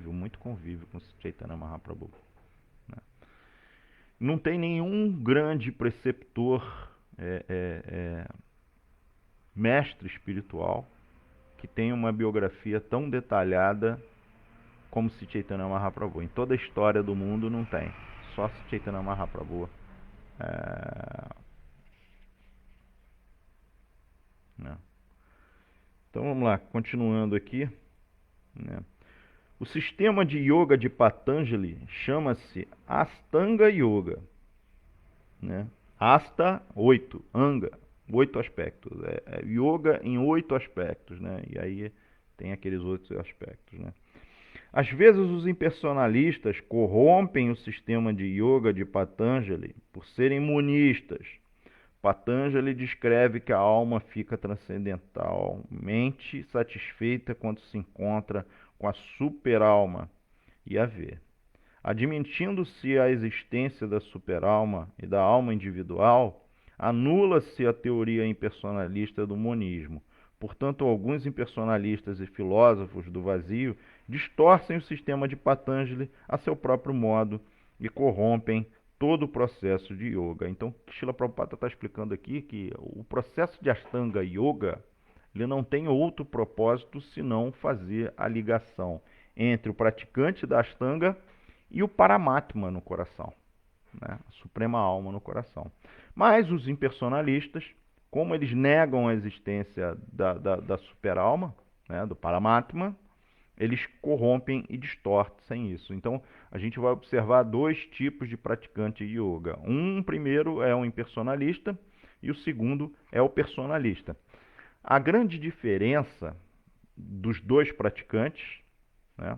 muito convívio com Chaitanya Mahaprabhu, né? Não tem nenhum grande preceptor, mestre espiritual, que tenha uma biografia tão detalhada como Chaitanya Mahaprabhu. Em toda a história do mundo não tem, só Chaitanya Mahaprabhu. Né? Então vamos lá, continuando aqui, né? O sistema de yoga de Patanjali chama-se Astanga Yoga, né? Asta, 8, Anga, 8 aspectos. Yoga em 8 aspectos, né? E aí tem aqueles outros aspectos, né? Às vezes os impersonalistas corrompem o sistema de yoga de Patanjali por serem monistas. Patanjali descreve que a alma fica transcendentalmente satisfeita quando se encontra com a superalma e a vê. Admitindo-se a existência da superalma e da alma individual, anula-se a teoria impersonalista do monismo. Portanto, alguns impersonalistas e filósofos do vazio distorcem o sistema de Patanjali a seu próprio modo e corrompem todo o processo de yoga. Então, Srila Prabhupada está explicando aqui que o processo de Ashtanga Yoga ele não tem outro propósito senão fazer a ligação entre o praticante da Ashtanga e o Paramatma no coração, né? A suprema alma no coração. Mas os impersonalistas, como eles negam a existência da superalma, né, do Paramatma, eles corrompem e distorcem isso. Então, a gente vai observar dois tipos de praticante de yoga. Um primeiro é o impersonalista e o segundo é o personalista. A grande diferença dos dois praticantes, né?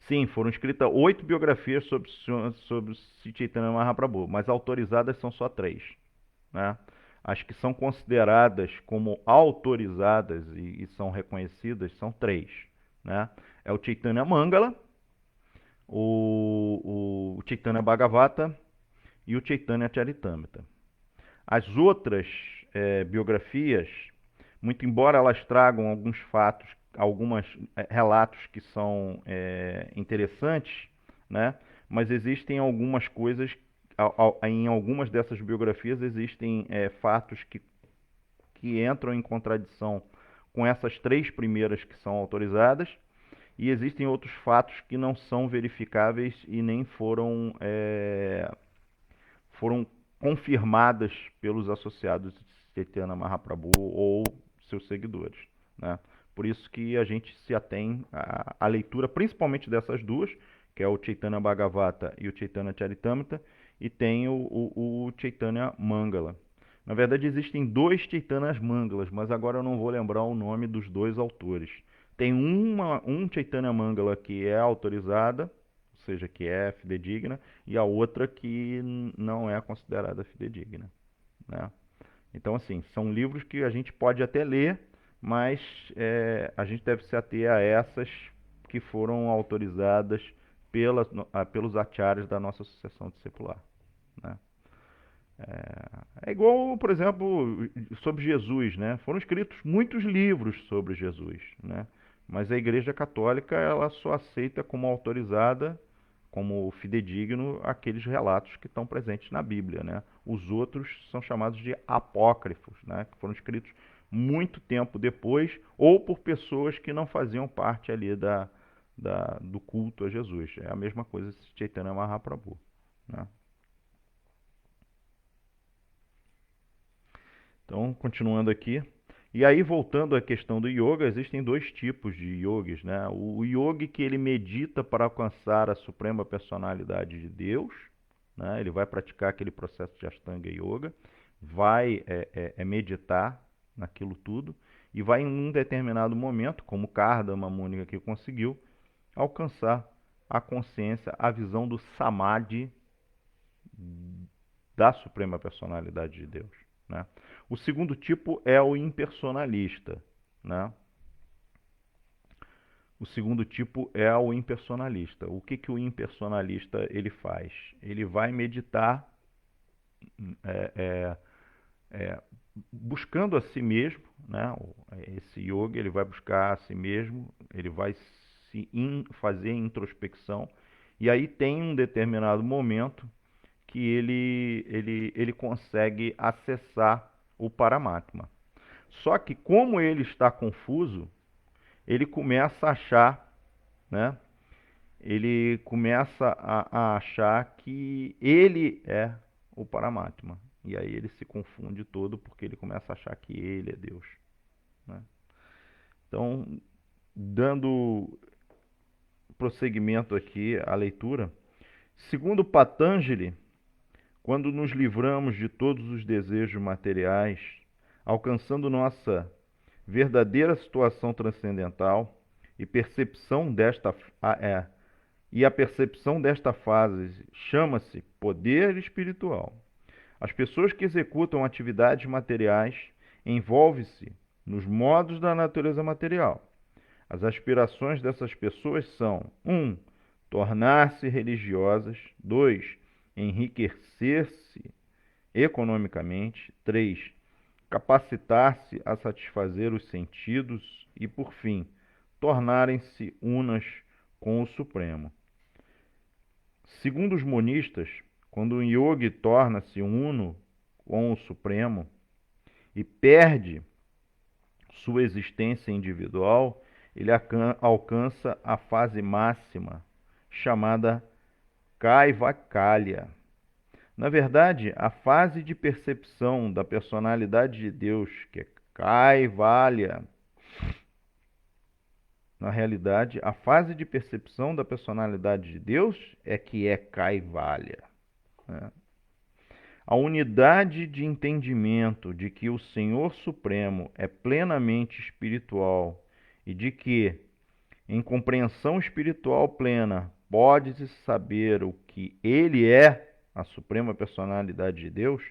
Sim, foram escritas 8 biografias sobre Sri Chaitanya Mahaprabhu, mas autorizadas são só 3, né? As que são consideradas como autorizadas e são reconhecidas são 3, né? É o Chaitanya Mangala, o Chaitanya Bhagavata e o Chaitanya Charitamrita. As outras biografias, muito embora elas tragam alguns fatos, alguns relatos que são interessantes, né? Mas existem algumas coisas, em algumas dessas biografias existem fatos que entram em contradição com essas 3 primeiras que são autorizadas, e existem outros fatos que não são verificáveis e nem foram confirmadas pelos associados de Chaitanya Mahaprabhu ou seus seguidores, né? Por isso que a gente se atém à leitura principalmente dessas duas, que é o Chaitanya Bhagavata e o Chaitanya Charitamrita, e tem o Chaitanya Mangala. Na verdade, existem 2 Chaitanyas Mangalas, mas agora eu não vou lembrar o nome dos 2 autores. Tem um Chaitanya Mangala que é autorizada, ou seja, que é fidedigna, e a outra que não é considerada fidedigna, né? Então, assim, são livros que a gente pode até ler, mas a gente deve se ater a essas que foram autorizadas pelos acharyas da nossa associação discipular, né? É igual, por exemplo, sobre Jesus, né? Foram escritos muitos livros sobre Jesus, né? Mas a Igreja Católica ela só aceita como autorizada, como fidedigno, aqueles relatos que estão presentes na Bíblia, né? Os outros são chamados de apócrifos, né? Que foram escritos muito tempo depois ou por pessoas que não faziam parte ali do culto a Jesus. É a mesma coisa esse Chaitanya Mahaprabhu, né? Então, continuando aqui. E aí, voltando à questão do yoga, existem 2 tipos de yogis, né? O yogi que ele medita para alcançar a suprema personalidade de Deus, né? Ele vai praticar aquele processo de Ashtanga Yoga, vai meditar naquilo tudo e vai em um determinado momento, como Kardama Muni aqui conseguiu, alcançar a consciência, a visão do Samadhi da suprema personalidade de Deus, né? O segundo tipo é o impersonalista, né? O segundo tipo é o impersonalista. O que o impersonalista ele faz? Ele vai meditar é, buscando a si mesmo, né? Esse yoga ele vai buscar a si mesmo, ele vai fazer introspecção e aí tem um determinado momento que ele consegue acessar o Paramatma. Só que como ele está confuso, ele começa a achar, né? Ele começa a achar que ele é o Paramatma. E aí ele se confunde todo porque ele começa a achar que ele é Deus, né? Então, dando prosseguimento aqui à leitura, segundo Patanjali, quando nos livramos de todos os desejos materiais, alcançando nossa verdadeira situação transcendental, e percepção desta e a percepção desta fase chama-se poder espiritual. As pessoas que executam atividades materiais envolvem-se nos modos da natureza material. As aspirações dessas pessoas são: 1. Tornar-se religiosas. 2. Enriquecer-se economicamente. 3. Capacitar-se a satisfazer os sentidos. E, por fim, tornarem-se unas com o Supremo. Segundo os monistas, quando um yogi torna-se uno com o Supremo e perde sua existência individual, ele alcança a fase máxima, chamada Kaivalya. Na verdade, a fase de percepção da personalidade de Deus, que é Kaivalya, na realidade, a fase de percepção da personalidade de Deus é que é Kaivalya. A unidade de entendimento de que o Senhor Supremo é plenamente espiritual e de que, em compreensão espiritual plena, pode-se saber o que Ele é, a Suprema Personalidade de Deus,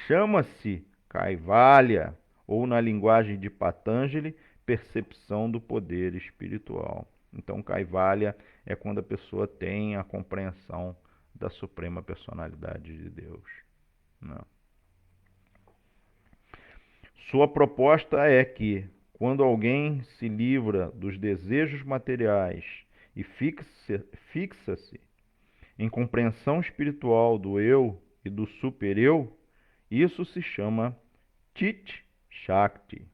chama-se Kaivalya, ou na linguagem de Patanjali, percepção do poder espiritual. Então, Kaivalya é quando a pessoa tem a compreensão da Suprema Personalidade de Deus. Não. Sua proposta é que, quando alguém se livra dos desejos materiais e fixa-se em compreensão espiritual do eu e do super-eu, isso se chama Chit Shakti.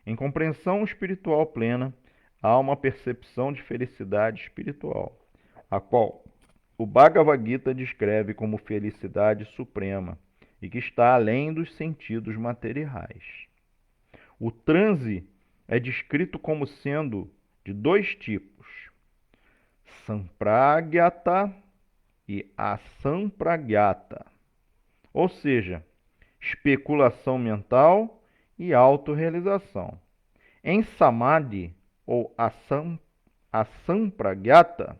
Em compreensão espiritual plena, há uma percepção de felicidade espiritual, a qual o Bhagavad Gita descreve como felicidade suprema e que está além dos sentidos materiais. O transe é descrito como sendo de dois tipos: Sampragyata e Asampragyata, ou seja, especulação mental e autorrealização. Em Samadhi ou Asampragyata,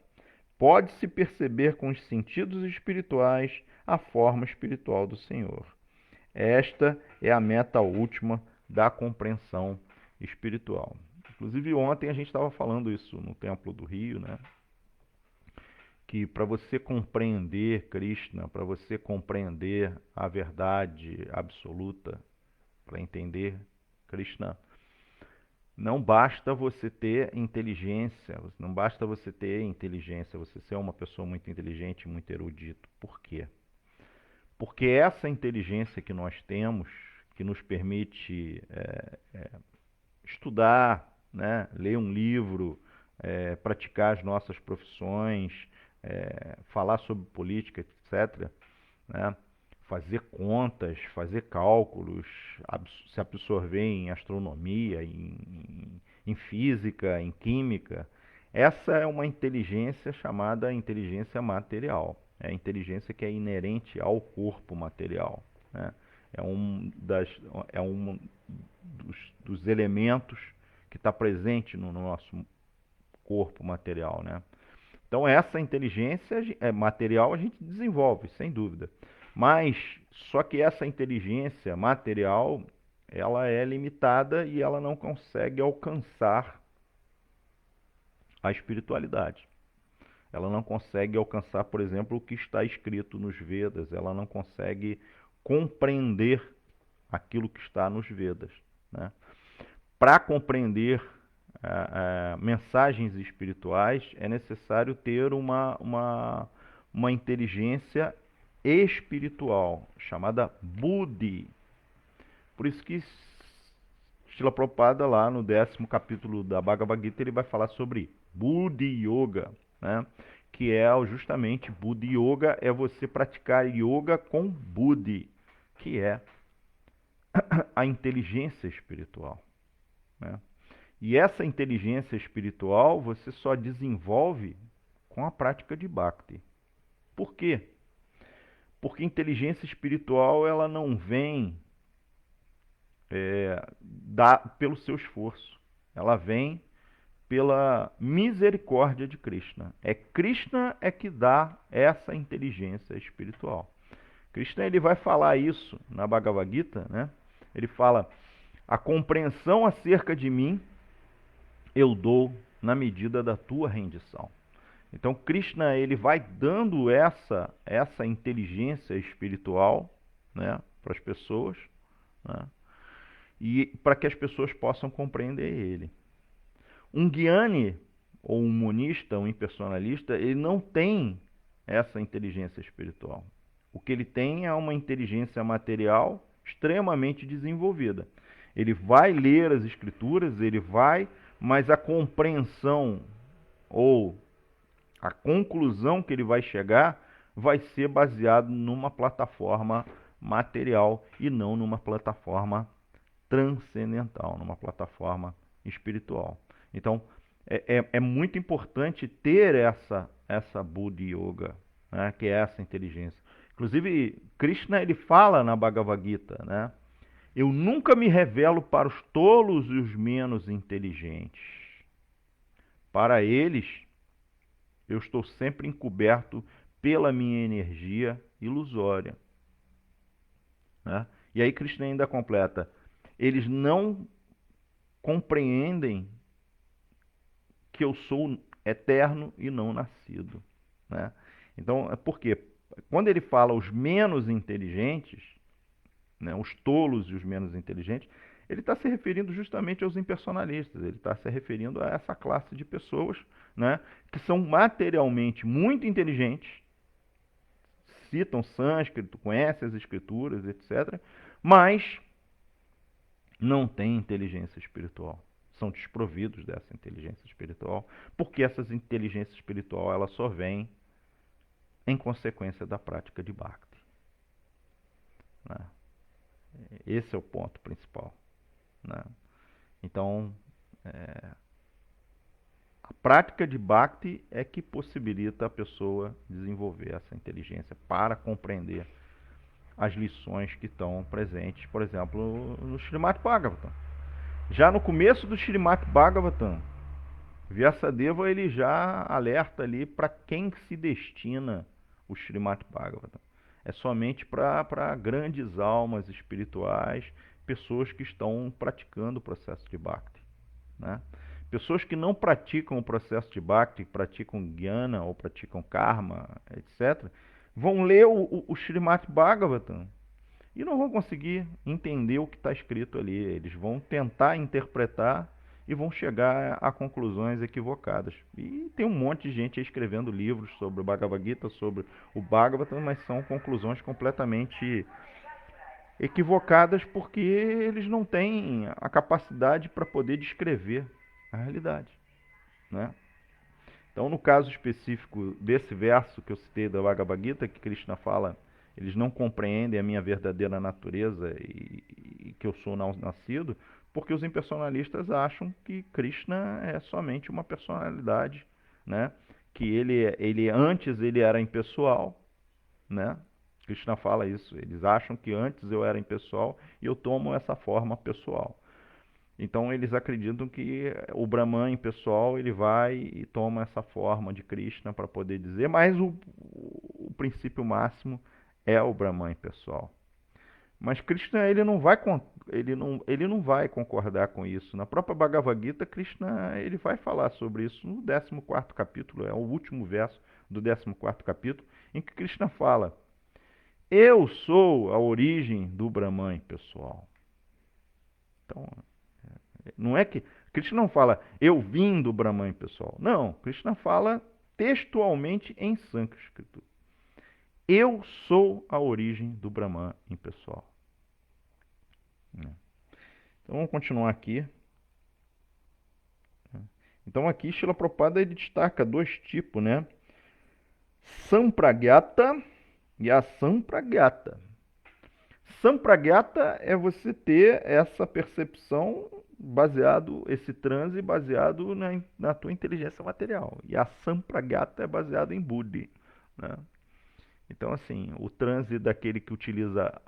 pode-se perceber com os sentidos espirituais a forma espiritual do Senhor. Esta é a meta última da compreensão espiritual. Inclusive, ontem a gente estava falando isso no Templo do Rio, né? Que para você compreender Krishna, para você compreender a verdade absoluta, para entender Krishna, não basta você ter inteligência, você ser uma pessoa muito inteligente, muito erudito. Por quê? Porque essa inteligência que nós temos, que nos permite estudar, né, ler um livro, praticar as nossas profissões, falar sobre política, etc., né, fazer contas, fazer cálculos, se absorver em astronomia, em física, em química. Essa é uma inteligência chamada inteligência material. É a inteligência que é inerente ao corpo material, né? É um dos elementos que está presente no nosso corpo material, né? Então, essa inteligência material a gente desenvolve, sem dúvida. Mas, só que essa inteligência material, ela é limitada e ela não consegue alcançar a espiritualidade. Ela não consegue alcançar, por exemplo, o que está escrito nos Vedas. Ela não consegue compreender aquilo que está nos Vedas, né? Para compreender mensagens espirituais, é necessário ter uma inteligência espiritual, chamada Buddhi. Por isso que Srila Prabhupada, lá no 10º capítulo da Bhagavad Gita, ele vai falar sobre Buddhi Yoga, né? Que é justamente Buddhi Yoga, é você praticar yoga com Buddhi, que é a inteligência espiritual, né? E essa inteligência espiritual você só desenvolve com a prática de Bhakti. Por quê? Porque inteligência espiritual ela não vem pelo seu esforço. Ela vem pela misericórdia de Krishna. Krishna é que dá essa inteligência espiritual. Krishna ele vai falar isso na Bhagavad Gita, né? Ele fala: a compreensão acerca de mim eu dou na medida da tua rendição. Então Krishna ele vai dando essa inteligência espiritual, né, para as pessoas, né, e para que as pessoas possam compreender ele. Um Gyani, ou um monista, um impersonalista, ele não tem essa inteligência espiritual. O que ele tem é uma inteligência material extremamente desenvolvida. Ele vai ler as escrituras, mas a compreensão ou a conclusão que ele vai chegar vai ser baseado numa plataforma material e não numa plataforma transcendental, numa plataforma espiritual. Então, é muito importante ter essa Buddhi Yoga, né, que é essa inteligência. Inclusive, Krishna ele fala na Bhagavad Gita, né? Eu nunca me revelo para os tolos e os menos inteligentes. Para eles, eu estou sempre encoberto pela minha energia ilusória, né? E aí Krishna ainda completa: eles não compreendem que eu sou eterno e não nascido, né? Então, por quê? Quando ele fala os menos inteligentes, né, os tolos e os menos inteligentes, ele está se referindo justamente aos impersonalistas, ele está se referindo a essa classe de pessoas, né, que são materialmente muito inteligentes, citam sânscrito, conhecem as escrituras, etc., mas não têm inteligência espiritual. São desprovidos dessa inteligência espiritual, porque essa inteligência espiritual ela só vem em consequência da prática de Bhakti, né? Esse é o ponto principal, né? Então, a prática de Bhakti é que possibilita a pessoa desenvolver essa inteligência para compreender as lições que estão presentes, por exemplo, no Srimad Bhagavatam. Já no começo do Srimad Bhagavatam, Vyasadeva ele já alerta ali para quem se destina o Srimad Bhagavatam. É somente para grandes almas espirituais, pessoas que estão praticando o processo de Bhakti, né? Pessoas que não praticam o processo de Bhakti, praticam Jnana ou praticam Karma, etc., vão ler o Srimad Bhagavatam e não vão conseguir entender o que está escrito ali. Eles vão tentar interpretar e vão chegar a conclusões equivocadas. E tem um monte de gente escrevendo livros sobre o Bhagavad Gita, sobre o Bhagavatam, mas são conclusões completamente equivocadas porque eles não têm a capacidade para poder descrever a realidade, né? Então, no caso específico desse verso que eu citei da Bhagavad Gita, que Krishna fala, eles não compreendem a minha verdadeira natureza e que eu sou não nascido, porque os impersonalistas acham que Krishna é somente uma personalidade, né? Que ele antes ele era impessoal, né? Krishna fala isso. Eles acham que antes eu era impessoal e eu tomo essa forma pessoal. Então eles acreditam que o Brahman impessoal ele vai e toma essa forma de Krishna para poder dizer, mas o princípio máximo é o Brahman impessoal. Mas Krishna ele não vai concordar com isso. Na própria Bhagavad Gita, Krishna ele vai falar sobre isso no 14º capítulo, é o último verso do 14º capítulo, em que Krishna fala: eu sou a origem do Brahman impessoal. Então, não é que Krishna não fala eu vim do Brahman impessoal. Não, Krishna fala textualmente em sânscrito: eu sou a origem do Brahman impessoal. Então vamos continuar aqui. Então aqui Srila Prabhupada ele destaca dois tipos, né? Sampragyata e Asampragyata. Sampragyata é você ter essa percepção baseado, esse transe baseado na tua inteligência material. E a Sampragyata é baseado em Buddhi, né? Então, assim, o transe daquele que utiliza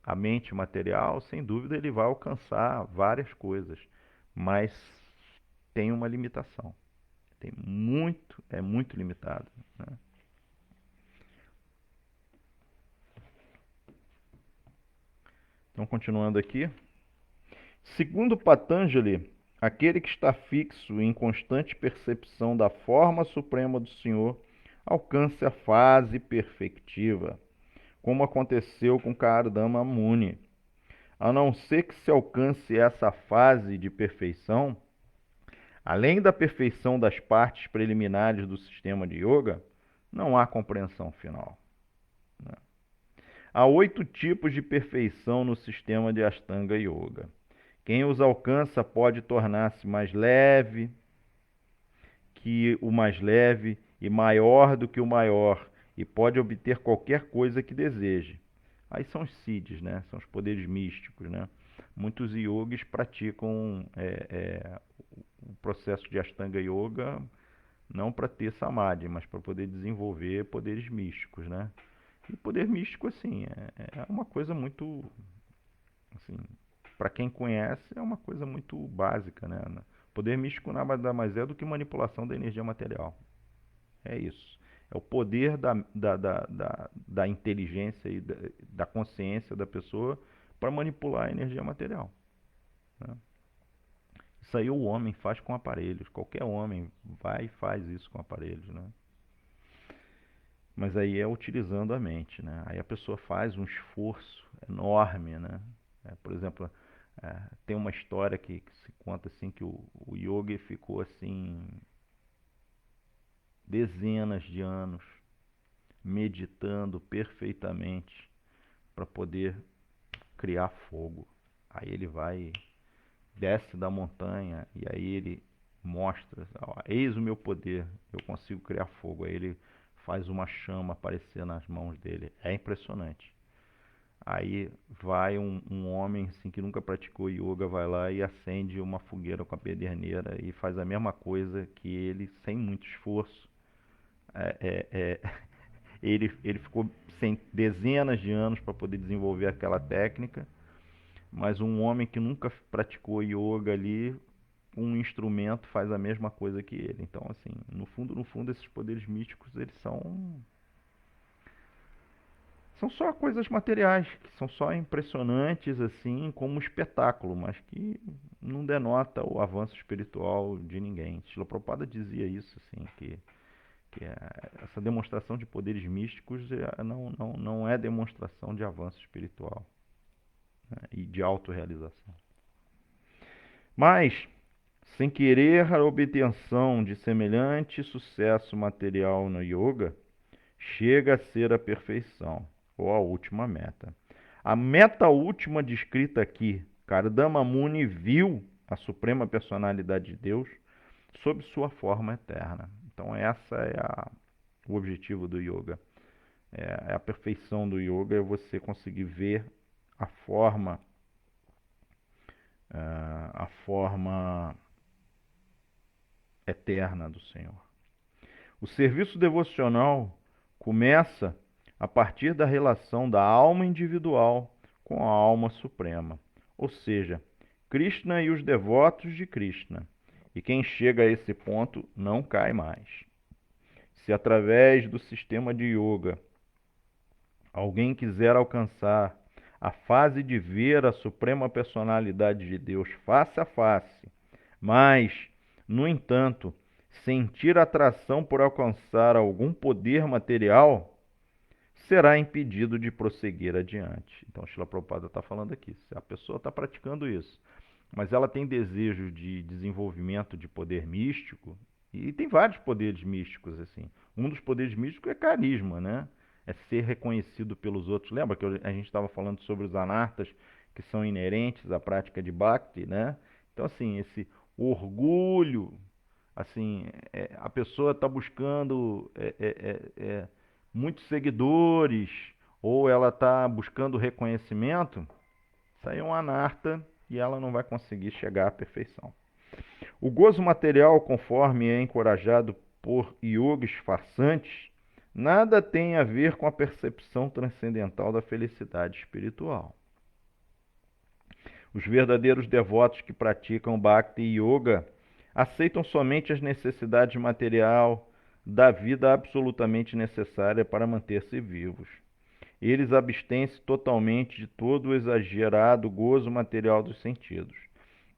a mente material, sem dúvida, ele vai alcançar várias coisas, mas tem uma limitação. É muito limitado, né? Então, continuando aqui. Segundo Patanjali, aquele que está fixo em constante percepção da forma suprema do Senhor alcança a fase perfectiva, como aconteceu com Kardama Muni. A não ser que se alcance essa fase de perfeição, além da perfeição das partes preliminares do sistema de yoga, não há compreensão final, né? Há 8 tipos de perfeição no sistema de Ashtanga Yoga. Quem os alcança pode tornar-se mais leve que o mais leve e maior do que o maior, e pode obter qualquer coisa que deseje. Aí são os siddhis, né? São os poderes místicos, né? Muitos yogis praticam o processo de Ashtanga Yoga não para ter samadhi, mas para poder desenvolver poderes místicos, né? E poder místico, assim, é uma coisa muito, assim, para quem conhece, é uma coisa muito básica, né? Poder místico nada mais é do que manipulação da energia material. É isso. É o poder da inteligência e da consciência da pessoa para manipular a energia material, né? Isso aí o homem faz com aparelhos. Qualquer homem vai e faz isso com aparelhos, né? Mas aí é utilizando a mente, né? Aí a pessoa faz um esforço enorme, né? Por exemplo, tem uma história que se conta assim que o yogi ficou assim dezenas de anos meditando perfeitamente para poder criar fogo. Aí ele vai, desce da montanha e aí ele mostra, ó, eis o meu poder, eu consigo criar fogo. Aí ele faz uma chama aparecer nas mãos dele. É impressionante. Aí vai um homem assim, que nunca praticou yoga, vai lá e acende uma fogueira com a pederneira e faz a mesma coisa que ele, sem muito esforço. Ele ficou sem dezenas de anos para poder desenvolver aquela técnica, mas um homem que nunca praticou yoga ali, um instrumento faz a mesma coisa que ele. Então, assim, no fundo, esses poderes místicos, eles são só coisas materiais, que são só impressionantes, assim, como um espetáculo, mas que não denota o avanço espiritual de ninguém. Srila Prabhupada dizia isso, assim, que essa demonstração de poderes místicos não é demonstração de avanço espiritual, né, e de autorrealização. Mas, sem querer a obtenção de semelhante sucesso material no yoga, chega a ser a perfeição, ou a última meta. A meta última descrita aqui, Kardama Muni viu a Suprema Personalidade de Deus sob sua forma eterna. Então essa é o objetivo do yoga. É a perfeição do yoga, é você conseguir ver a forma eterna do Senhor. O serviço devocional começa a partir da relação da alma individual com a alma suprema, ou seja, Krishna e os devotos de Krishna. E quem chega a esse ponto não cai mais. Se através do sistema de yoga alguém quiser alcançar a fase de ver a Suprema Personalidade de Deus face a face, mas, no entanto, sentir atração por alcançar algum poder material, será impedido de prosseguir adiante. Então, Srila Prabhupada está falando aqui. Se a pessoa está praticando isso, mas ela tem desejo de desenvolvimento de poder místico, e tem vários poderes místicos, assim. Um dos poderes místicos é carisma, né? É ser reconhecido pelos outros. Lembra que a gente estava falando sobre os anartas, que são inerentes à prática de Bhakti, né? Então, assim, esse orgulho, assim, a pessoa está buscando muitos seguidores, ou ela está buscando reconhecimento, isso aí é um anarta e ela não vai conseguir chegar à perfeição. O gozo material, conforme é encorajado por yogis farsantes, nada tem a ver com a percepção transcendental da felicidade espiritual. Os verdadeiros devotos que praticam Bhakti Yoga Aceitam somente as necessidades material da vida absolutamente necessária para manter-se vivos. Eles abstêm-se totalmente de todo o exagerado gozo material dos sentidos.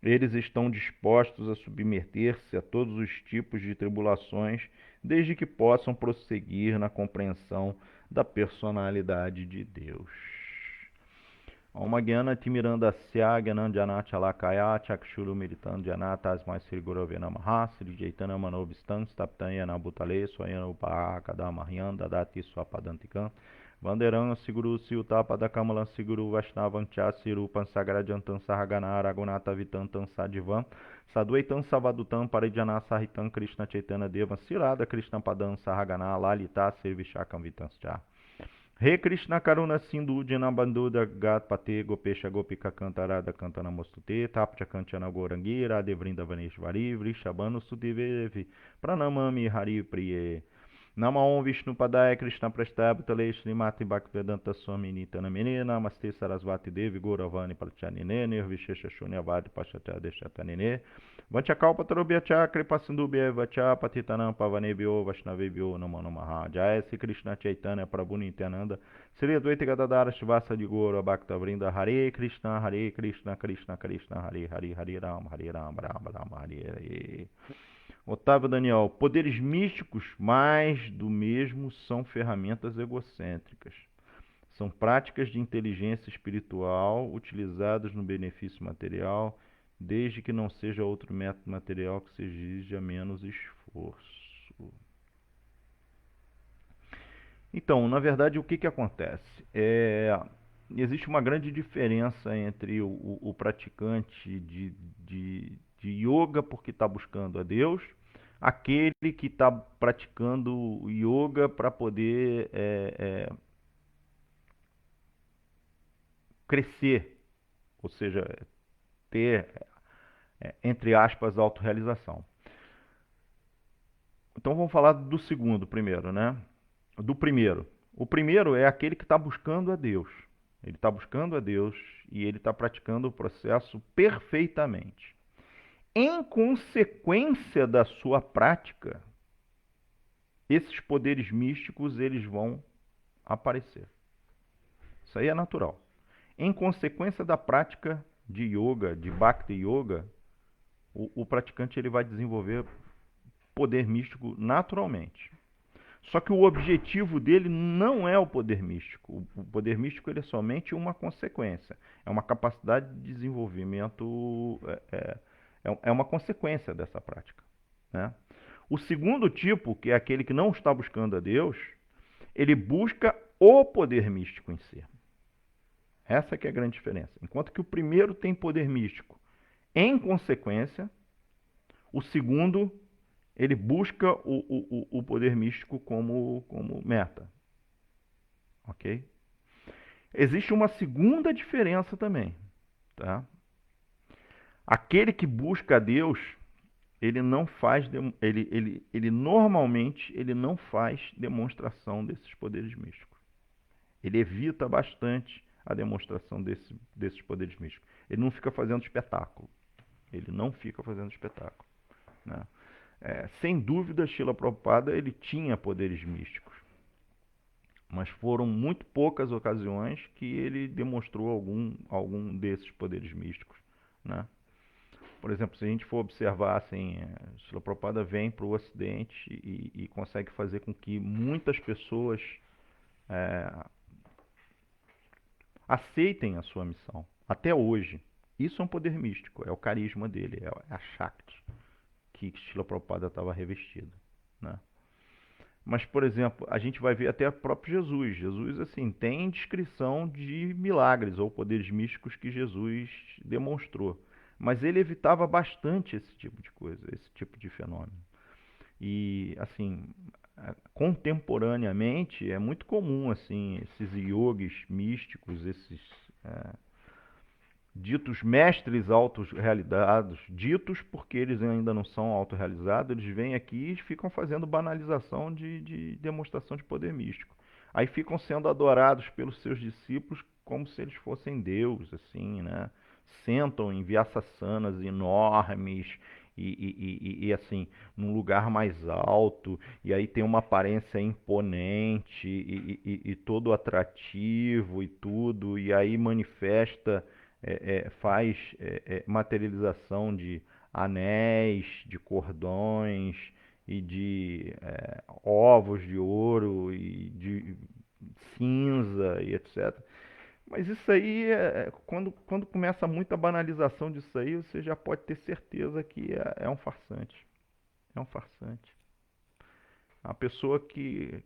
Eles estão dispostos a submeter-se a todos os tipos de tribulações, desde que possam prosseguir na compreensão da personalidade de Deus. Om Gyana Timirandasya Gyananjana Chalakaya Chakshuru Meditan Janata Asmai Sri Gurave Namaha Sri Chaitanya Manobistan Staptanya Bhutale Swayana Upahakadamahyam Dadati Swapadantikam Vanderam Siguru Siutapada Kamalam Siguru Vaishnavam Chasirupan Sagrajantam Sahagana Ragunata Vitantam Sadivam Sadhuaitam Savadutam Parijana Sahitam Krishna Chaitanya Devam Sirada Krishna Padam Sahagana Lalita Sirvishakam Vitanscha Re Krishna Karuna Sindhu Dinabandhuda Gatpate Gopesha Gopika Kantarada Kantana Mostute Tapcha Kanchana Gorangira Devrinda Vaneshvari Vrishabhanu Sudevevi Pranamami Hari Priye Nama Om Vishnu Padaya Krishna Prastabhutale Srimati Bhaktivedanta Swami Nitanamene Namaste Sarasvati Devi Gauravani Prachanine Nirvishesha Shunyavadi Pachatya Deshatanine Vanchakalpa Tarobhyacha Kripasindubhya Vacha Patitanam Pavanebhyo Vaishnavebhyo Namo Namaha Jaya Sri Krishna Chaitanya Prabhu Nityananda Sri Advaita Gadadara Shivasa de Gaura Bhakta Vrinda Hare Krishna Krishna Krishna Hare Hare Hare Rama Rama Rama Hare Hare. Otávio Daniel, poderes místicos, mais do mesmo, são ferramentas egocêntricas. São práticas de inteligência espiritual utilizadas no benefício material, desde que não seja outro método material que se exija menos esforço. Então, na verdade, o que acontece? Existe uma grande diferença entre o praticante de yoga porque está buscando a Deus, aquele que está praticando yoga para poder crescer, ou seja, ter, entre aspas, autorrealização. Então vamos falar do segundo primeiro, né? Do primeiro. O primeiro é aquele que está buscando a Deus. Ele está buscando a Deus e ele está praticando o processo perfeitamente. Em consequência da sua prática, esses poderes místicos eles vão aparecer. Isso aí é natural. Em consequência da prática de yoga, de Bhakti Yoga, o praticante ele vai desenvolver poder místico naturalmente. Só que o objetivo dele não é o poder místico. O poder místico ele é somente uma consequência. É uma capacidade de desenvolvimento, é uma consequência dessa prática, né? O segundo tipo, que é aquele que não está buscando a Deus, ele busca o poder místico em si. Essa que é a grande diferença. Enquanto que o primeiro tem poder místico em consequência, o segundo ele busca o poder místico como meta. Ok? Existe uma segunda diferença também, tá? Aquele que busca a Deus, ele não faz, ele normalmente ele não faz demonstração desses poderes místicos. Ele evita bastante a demonstração desses poderes místicos. Ele não fica fazendo espetáculo. Ele não fica fazendo espetáculo, né? Sem dúvida, Srila Prabhupada ele tinha poderes místicos, mas foram muito poucas ocasiões que ele demonstrou algum desses poderes místicos, né? Por exemplo, se a gente for observar, assim, Srila Prabhupada vem para o Ocidente e consegue fazer com que muitas pessoas aceitem a sua missão, até hoje. Isso é um poder místico, é o carisma dele, é a Shakti que Srila Prabhupada estava revestido, né? Mas, por exemplo, a gente vai ver até o próprio Jesus. Jesus, assim, tem descrição de milagres ou poderes místicos que Jesus demonstrou. Mas ele evitava bastante esse tipo de coisa, esse tipo de fenômeno. E, assim, contemporaneamente, é muito comum, assim, esses yogis místicos, esses ditos mestres autorrealizados, ditos porque eles ainda não são autorrealizados, eles vêm aqui e ficam fazendo banalização de demonstração de poder místico. Aí ficam sendo adorados pelos seus discípulos como se eles fossem Deus, assim, né? Sentam em vyassasanas enormes e assim, num lugar mais alto, e aí tem uma aparência imponente e todo atrativo e tudo, e aí manifesta, faz materialização de anéis, de cordões e de ovos de ouro e de cinza e etc. Mas isso aí, quando começa muita banalização disso aí, você já pode ter certeza que é um farsante. É um farsante. A pessoa que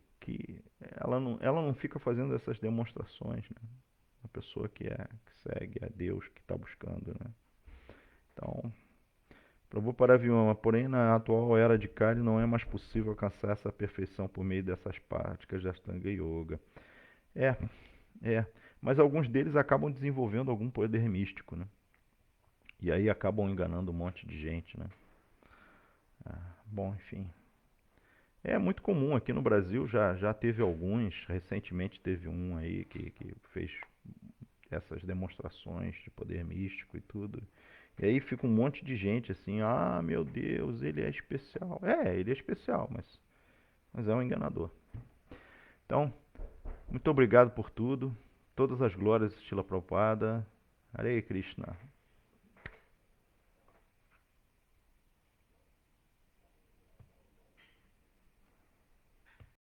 ela não fica fazendo essas demonstrações, né? A pessoa que segue a Deus, que está buscando, né? Então, Prabhupada, porém na atual era de Kali não é mais possível alcançar essa perfeição por meio dessas práticas de Ashtanga Yoga. É, é. Mas alguns deles acabam desenvolvendo algum poder místico, né? E aí acabam enganando um monte de gente, né? Bom, enfim. É muito comum aqui no Brasil, já teve alguns, recentemente teve um aí que fez essas demonstrações de poder místico e tudo. E aí fica um monte de gente assim, ah, meu Deus, ele é especial. É, ele é especial, mas é um enganador. Então, muito obrigado por tudo. Todas as glórias, Shila Prabhupada. Hare Krishna.